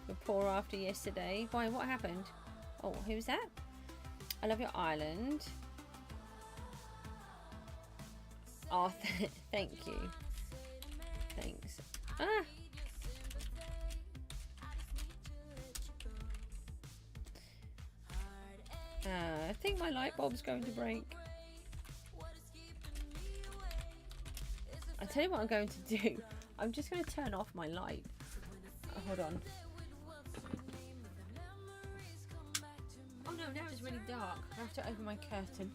We're poor after yesterday. Why? What happened? Oh, who's that? I love your island. Oh, thank you. Thanks. Ah! I think my light bulb's going to break. I'll tell you what I'm going to do. I'm just going to turn off my light. Hold on. Oh no, now it's really dark. I have to open my curtain.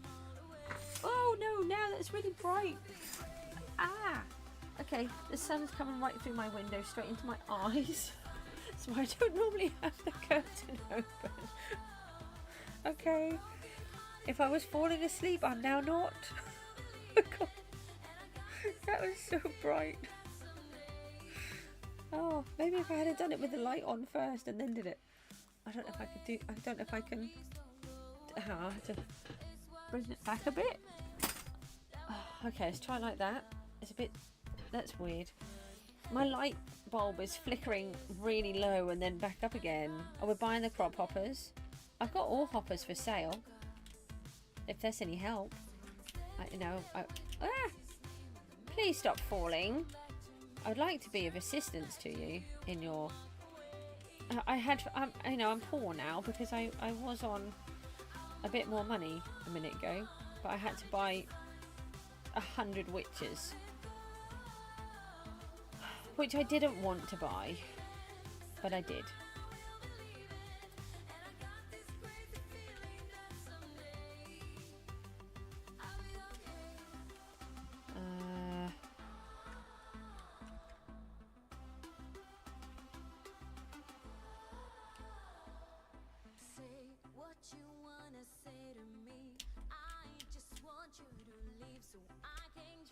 Oh no, now that's really bright. Ah! Okay, the sun's coming right through my window, straight into my eyes. So I don't normally have the curtain open. Okay. If I was falling asleep, I'm now not. God. That was so bright. Oh, maybe if I had done it with the light on first and then did it. I don't know if I could do. I don't know if I can. I have to bring it back a bit. Oh, okay, let's try like that. It's a bit. That's weird. My light bulb is flickering really low and then back up again. Oh, we're buying the crop hoppers. I've got all hoppers for sale. If there's any help, please stop falling. I'd like to be of assistance to you in your. I'm poor now because I was on a bit more money a minute ago, but I had to buy 100 witches, which I didn't want to buy, but I did.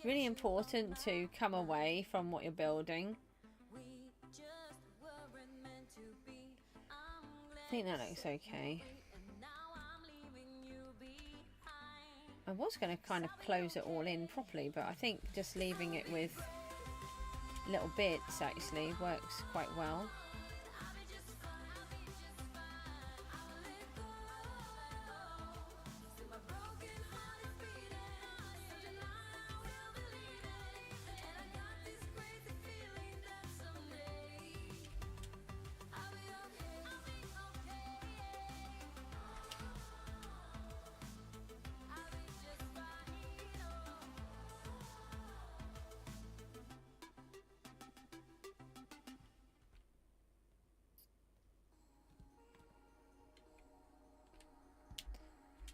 Really important to come away from what you're building. I think that looks okay. I was going to kind of close it all in properly, but I think just leaving it with little bits actually works quite well.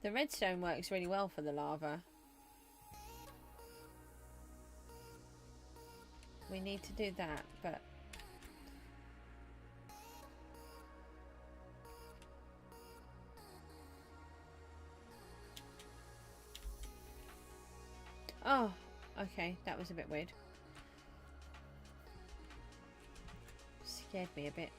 The redstone works really well for the lava. We need to do that, but... Oh, okay, that was a bit weird. Scared me a bit.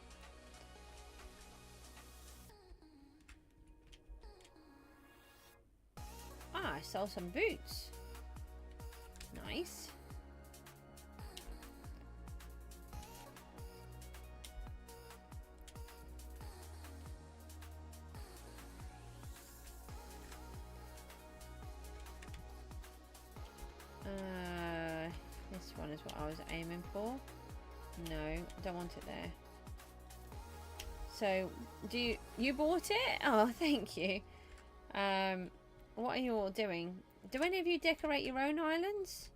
Ah, I saw some boots. Nice. This one is what I was aiming for. No, I don't want it there. So, you bought it? Oh, thank you. What are you all doing? Do any of you decorate your own islands?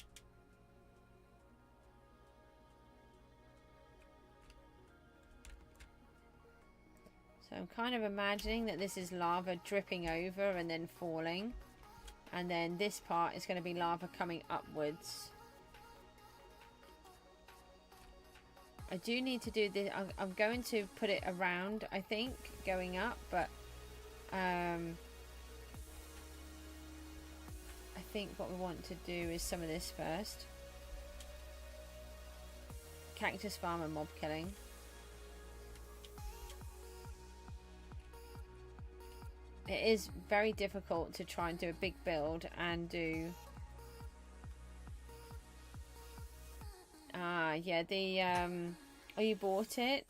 So I'm kind of imagining that this is lava dripping over and then falling. And then this part is going to be lava coming upwards. I do need to do this. I'm going to put it around, I think, going up. But I think what we want to do is some of this first. Cactus farm and mob killing. It is very difficult to try and do a big build and do... Ah, yeah, the... Oh, you bought it?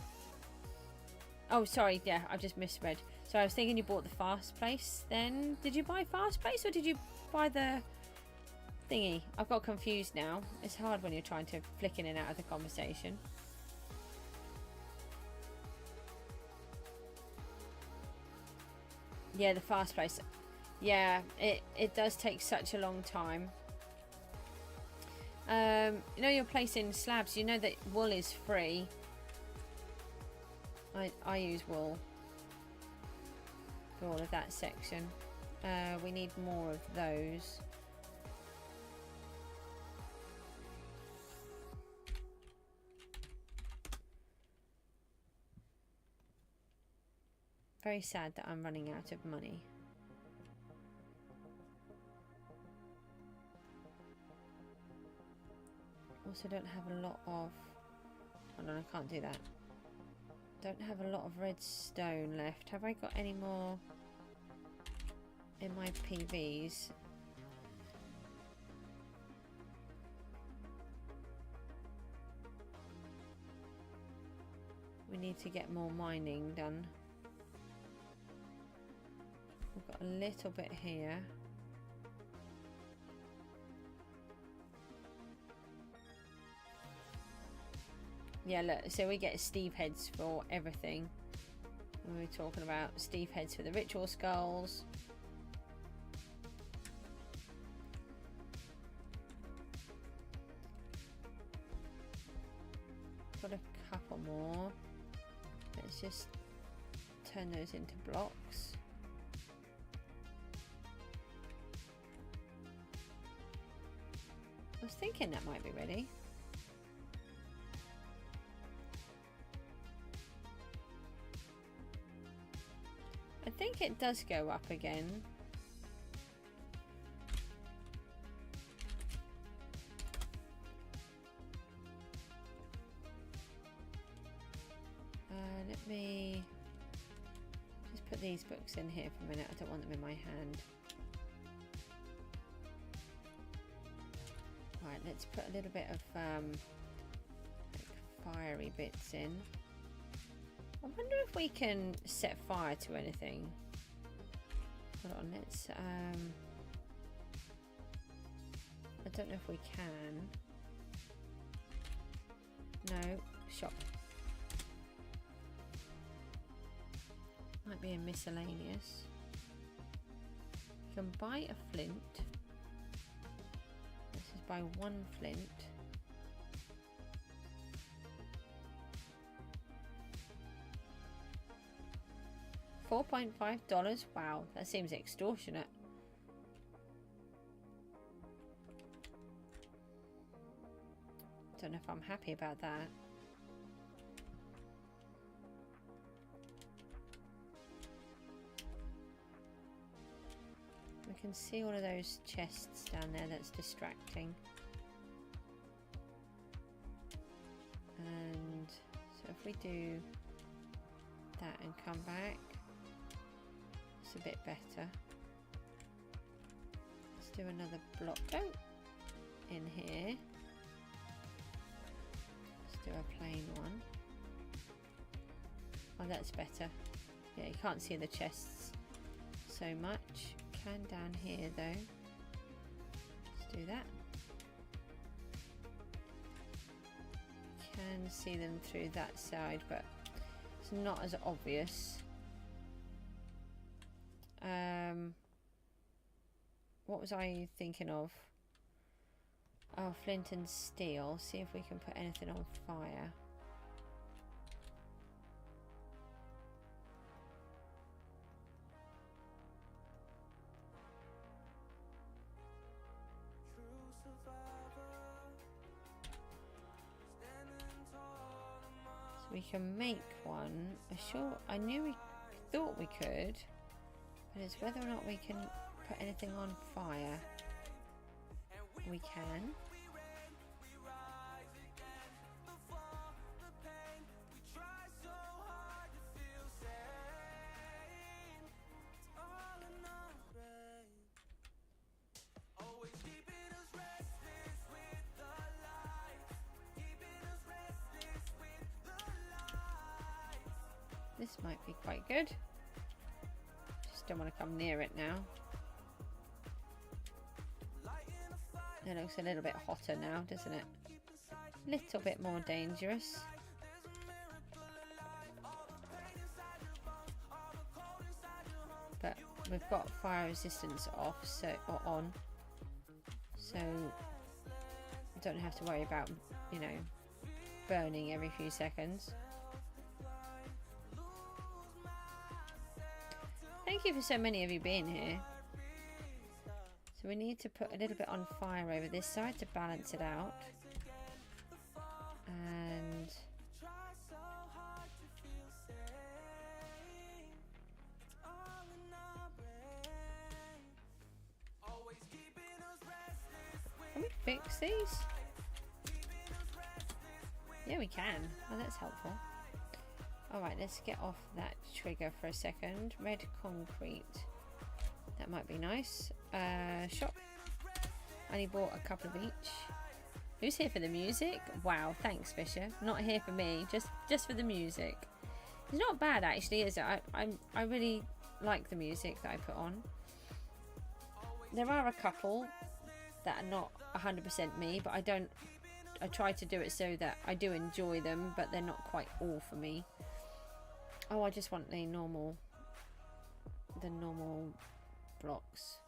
Oh, sorry, yeah, I've just misread. So I was thinking you bought the fast place then. Did you buy fast place or did you buy the thingy? I've got confused now. It's hard when you're trying to flick in and out of the conversation. Yeah, the fast place. Yeah, it does take such a long time. You know, you're placing slabs. You know that wool is free. I use wool for all of that section. We need more of those. Very sad that I'm running out of money. Also don't have a lot of... Oh no, I can't do that. Don't have a lot of redstone left. Have I got any more in my PVs? We need to get more mining done. We've got a little bit here. Yeah, look, so we get Steve heads for everything. And we were talking about Steve heads for the ritual skulls. Got a couple more. Let's just turn those into blocks. I was thinking that might be ready. I think it does go up again. Let me just put these books in here for a minute. I don't want them in my hand. Right, let's put a little bit of like fiery bits in. I wonder if we can set fire to anything. Hold on, let's I don't know if we can. No, shop. Might be a miscellaneous. You can buy a flint. Let's just buy one flint. $4.5? Wow, that seems extortionate. Don't know if I'm happy about that. We can see all of those chests down there. That's distracting. And so if we do that and come back, it's a bit better. Let's do another block. Oh, in here. Let's do a plain one. Oh, that's better. Yeah, you can't see the chests so much. Can down here though. Let's do that. Can see them through that side, but it's not as obvious. What was I thinking of? Oh, flint and steel. See if we can put anything on fire. So we can make one. I knew we thought we could, but it's whether or not we can put anything on fire. We can. This might be quite good. Just don't want to come near it now. It looks a little bit hotter now, doesn't it? A little bit more dangerous. But we've got fire resistance off, or on, so don't have to worry about, you know, burning every few seconds. Thank you for so many of you being here. So we need to put a little bit on fire over this side to balance it out. And can we fix these? Yeah, we can. Oh, that's helpful. Alright, let's get off that trigger for a second. Red concrete. That might be nice. Shop. I only bought a couple of each. Who's here for the music? Wow, thanks, Fisher. Not here for me, just for the music. It's not bad actually, is it? I really like the music that I put on. There are a couple that are not 100% me, but I try to do it so that I do enjoy them, but they're not quite all for me. Oh, I just want the normal blocks.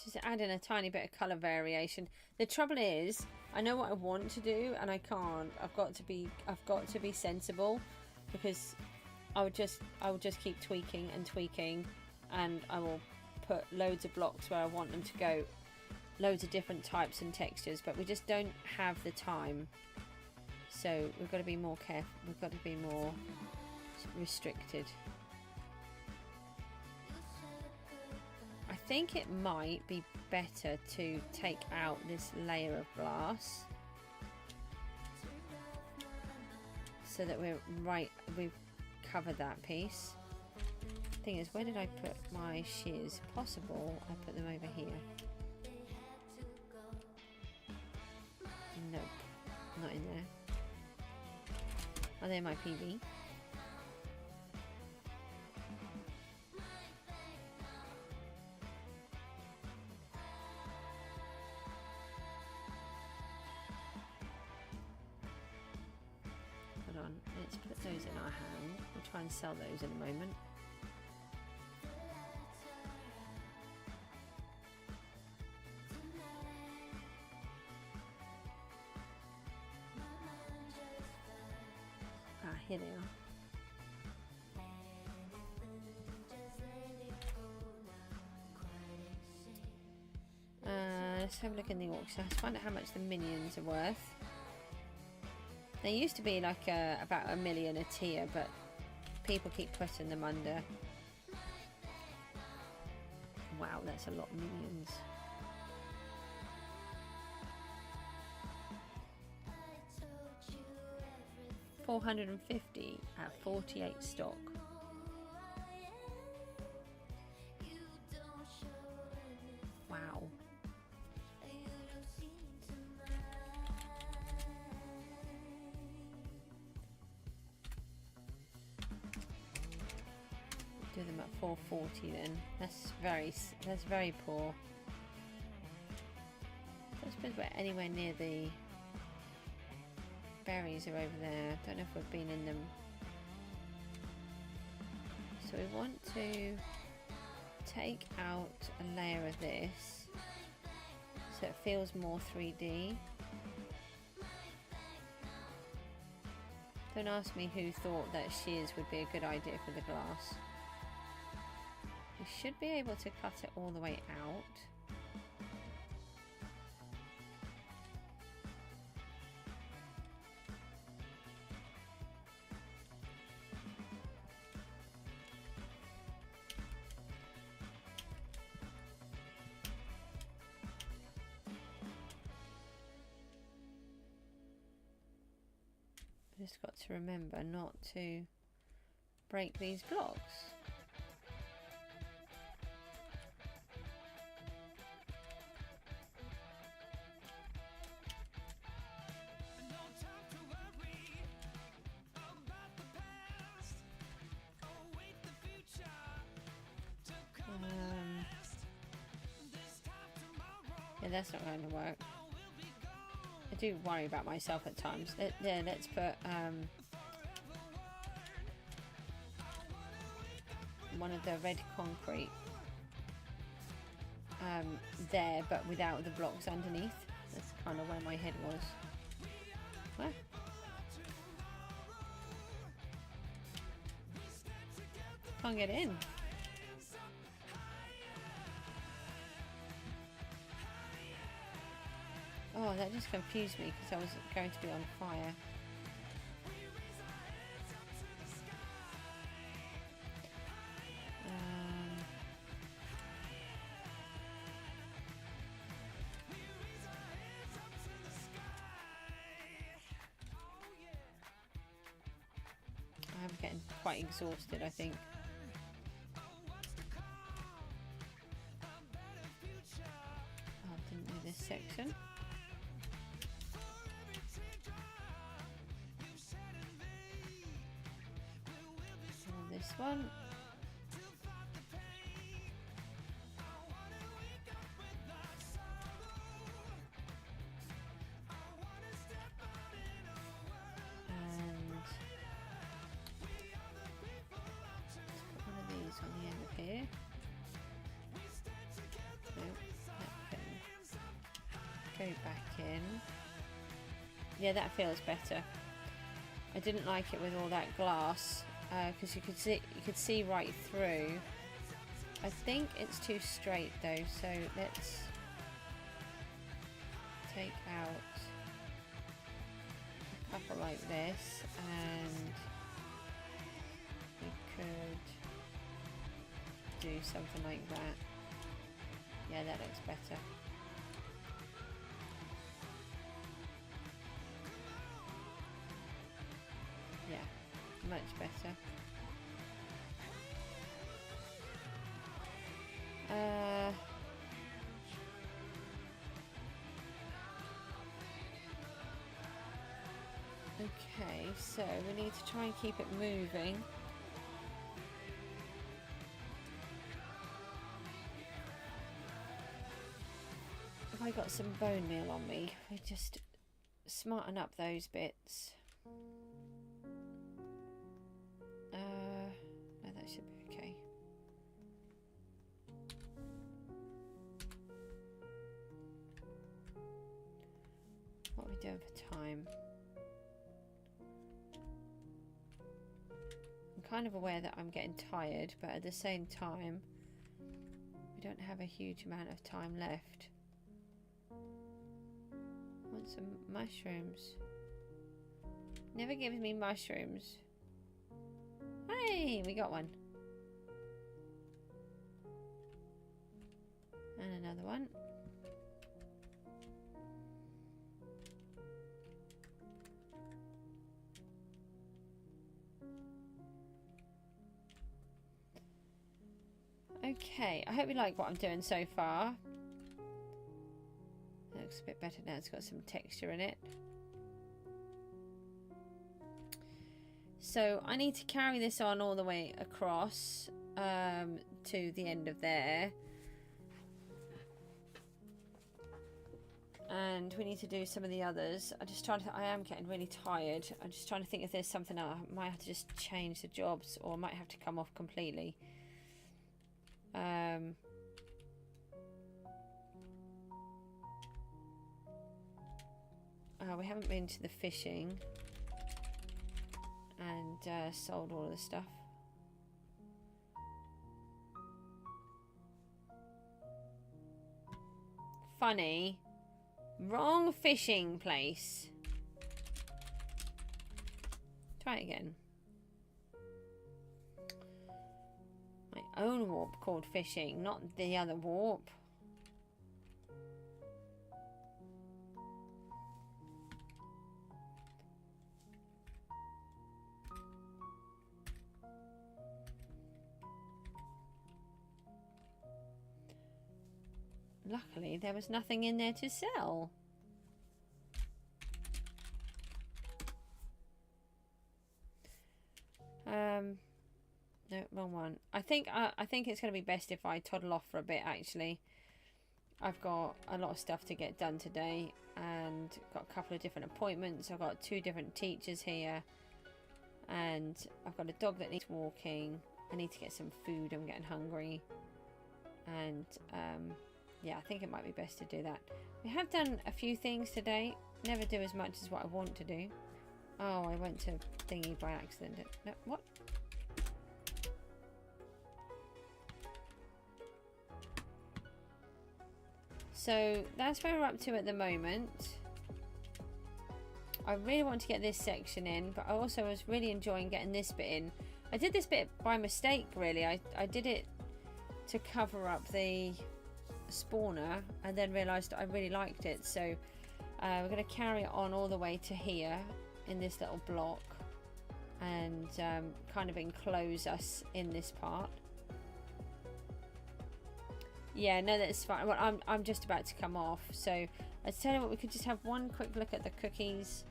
Just add in a tiny bit of colour variation. The trouble is, I know what I want to do and I can't. I've got to be sensible, because I will just keep tweaking and tweaking, and I will put loads of blocks where I want them to go, loads of different types and textures, but we just don't have the time. So we've got to be more careful. We've got to be more restricted. I think it might be better to take out this layer of glass so that we've covered that piece. Thing is, where did I put my shears? Possible I put them over here. Nope, not in there. Are they my PV? on, let's put those in our hand. We'll try and sell those in a moment. Ah, here they are. Let's have a look in the auction. Let's find out how much the minions are worth. They used to be like about $1 million a tier, but people keep putting them under. Wow, that's a lot of minions. $450 at 48 stock. Wow. Do them at 440 then. That's very poor. I suppose we're anywhere near the berries are over there. Don't know if we've been in them. So we want to take out a layer of this so it feels more 3D. Don't ask me who thought that shears would be a good idea for the glass. We should be able to cut it all the way out. Just got to remember not to break these blocks. Yeah, that's not going to work. I do worry about myself at times. There, let's put one of the red concrete there, but without the blocks underneath. That's kind of where my head was. Where? Can't get in. Oh, that just confused me because I was going to be on fire. I'm getting quite exhausted, I think. Oh, didn't do this section. This one. And put one of these on the end of here. Nope, that can go back in. Yeah, that feels better. I didn't like it with all that glass. Because you could see right through. I think it's too straight though, so let's take out a couple like this, and we could do something like that. Yeah, that looks better. Yeah. Much better. Okay, so we need to try and keep it moving. Have I got some bone meal on me? I just smarten up those bits. doing for time? I'm kind of aware that I'm getting tired, but at the same time, we don't have a huge amount of time left. I want some mushrooms. Never gives me mushrooms. Hey, we got one. And another one. Okay, I hope you like what I'm doing so far. It looks a bit better now, it's got some texture in it. So I need to carry this on all the way across to the end of there. And we need to do some of the others. I am getting really tired. I'm just trying to think if there's something else. I might have to just change the jobs, or I might have to come off completely. We haven't been to the fishing and sold all of the stuff. Funny. Wrong fishing place. Try it again. My own warp called fishing, not the other warp. Luckily, there was nothing in there to sell. No, wrong one. I think it's going to be best if I toddle off for a bit, actually. I've got a lot of stuff to get done today and got a couple of different appointments. I've got 2 different teachers here and I've got a dog that needs walking. I need to get some food. I'm getting hungry. And yeah, I think it might be best to do that. We have done a few things today. Never do as much as what I want to do. Oh, I went to thingy by accident. No, what? So that's where we're up to at the moment. I really want to get this section in, but I also was really enjoying getting this bit in. I did this bit by mistake, really. I did it to cover up the spawner and then realised I really liked it. So we're going to carry it on all the way to here in this little block and kind of enclose us in this part. Yeah, no, that's fine. Well, I'm just about to come off, so I tell you what, we could just have one quick look at the cookies.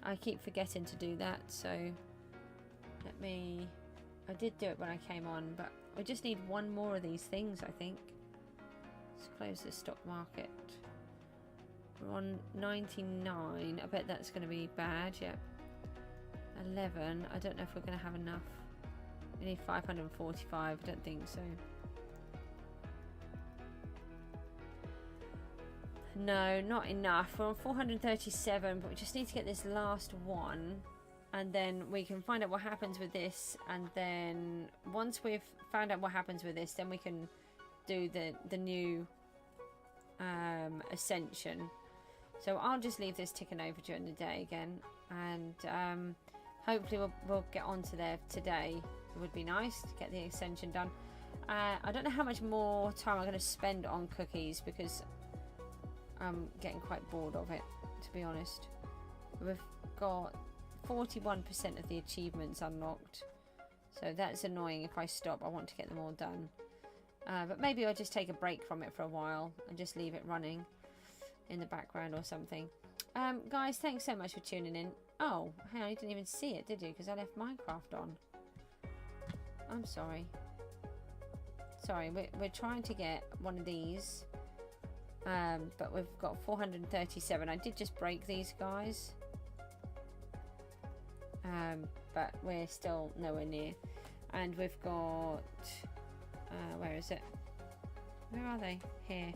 I keep forgetting to do that, so let me. I did do it when I came on, but we just need one more of these things, I think. Let's close the stock market. We're on 99. I bet that's going to be bad. Yeah. 11. I don't know if we're going to have enough. We need 545. I don't think so. No, not enough. We're on 437, but we just need to get this last one. And then we can find out what happens with this. And then once we've found out what happens with this, then we can do the new ascension. So I'll just leave this ticking over during the day again. And hopefully we'll get onto there today. It would be nice to get the ascension done. I don't know how much more time I'm going to spend on cookies because I'm getting quite bored of it, to be honest. We've got 41% of the achievements unlocked, so that's annoying. If I stop, I want to get them all done, but maybe I'll just take a break from it for a while and just leave it running in the background or something. Guys, thanks so much for tuning in. Oh, hang on, you didn't even see it, did you? Because I left Minecraft on. I'm sorry. We're trying to get one of these. But we've got 437. I did just break these guys. But we're still nowhere near. And we've got... where is it? Where are they? Here.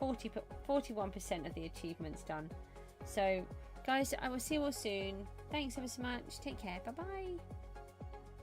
41% of the achievements done. So Guys, I will see you all soon. Thanks ever so much. Take care. Bye bye.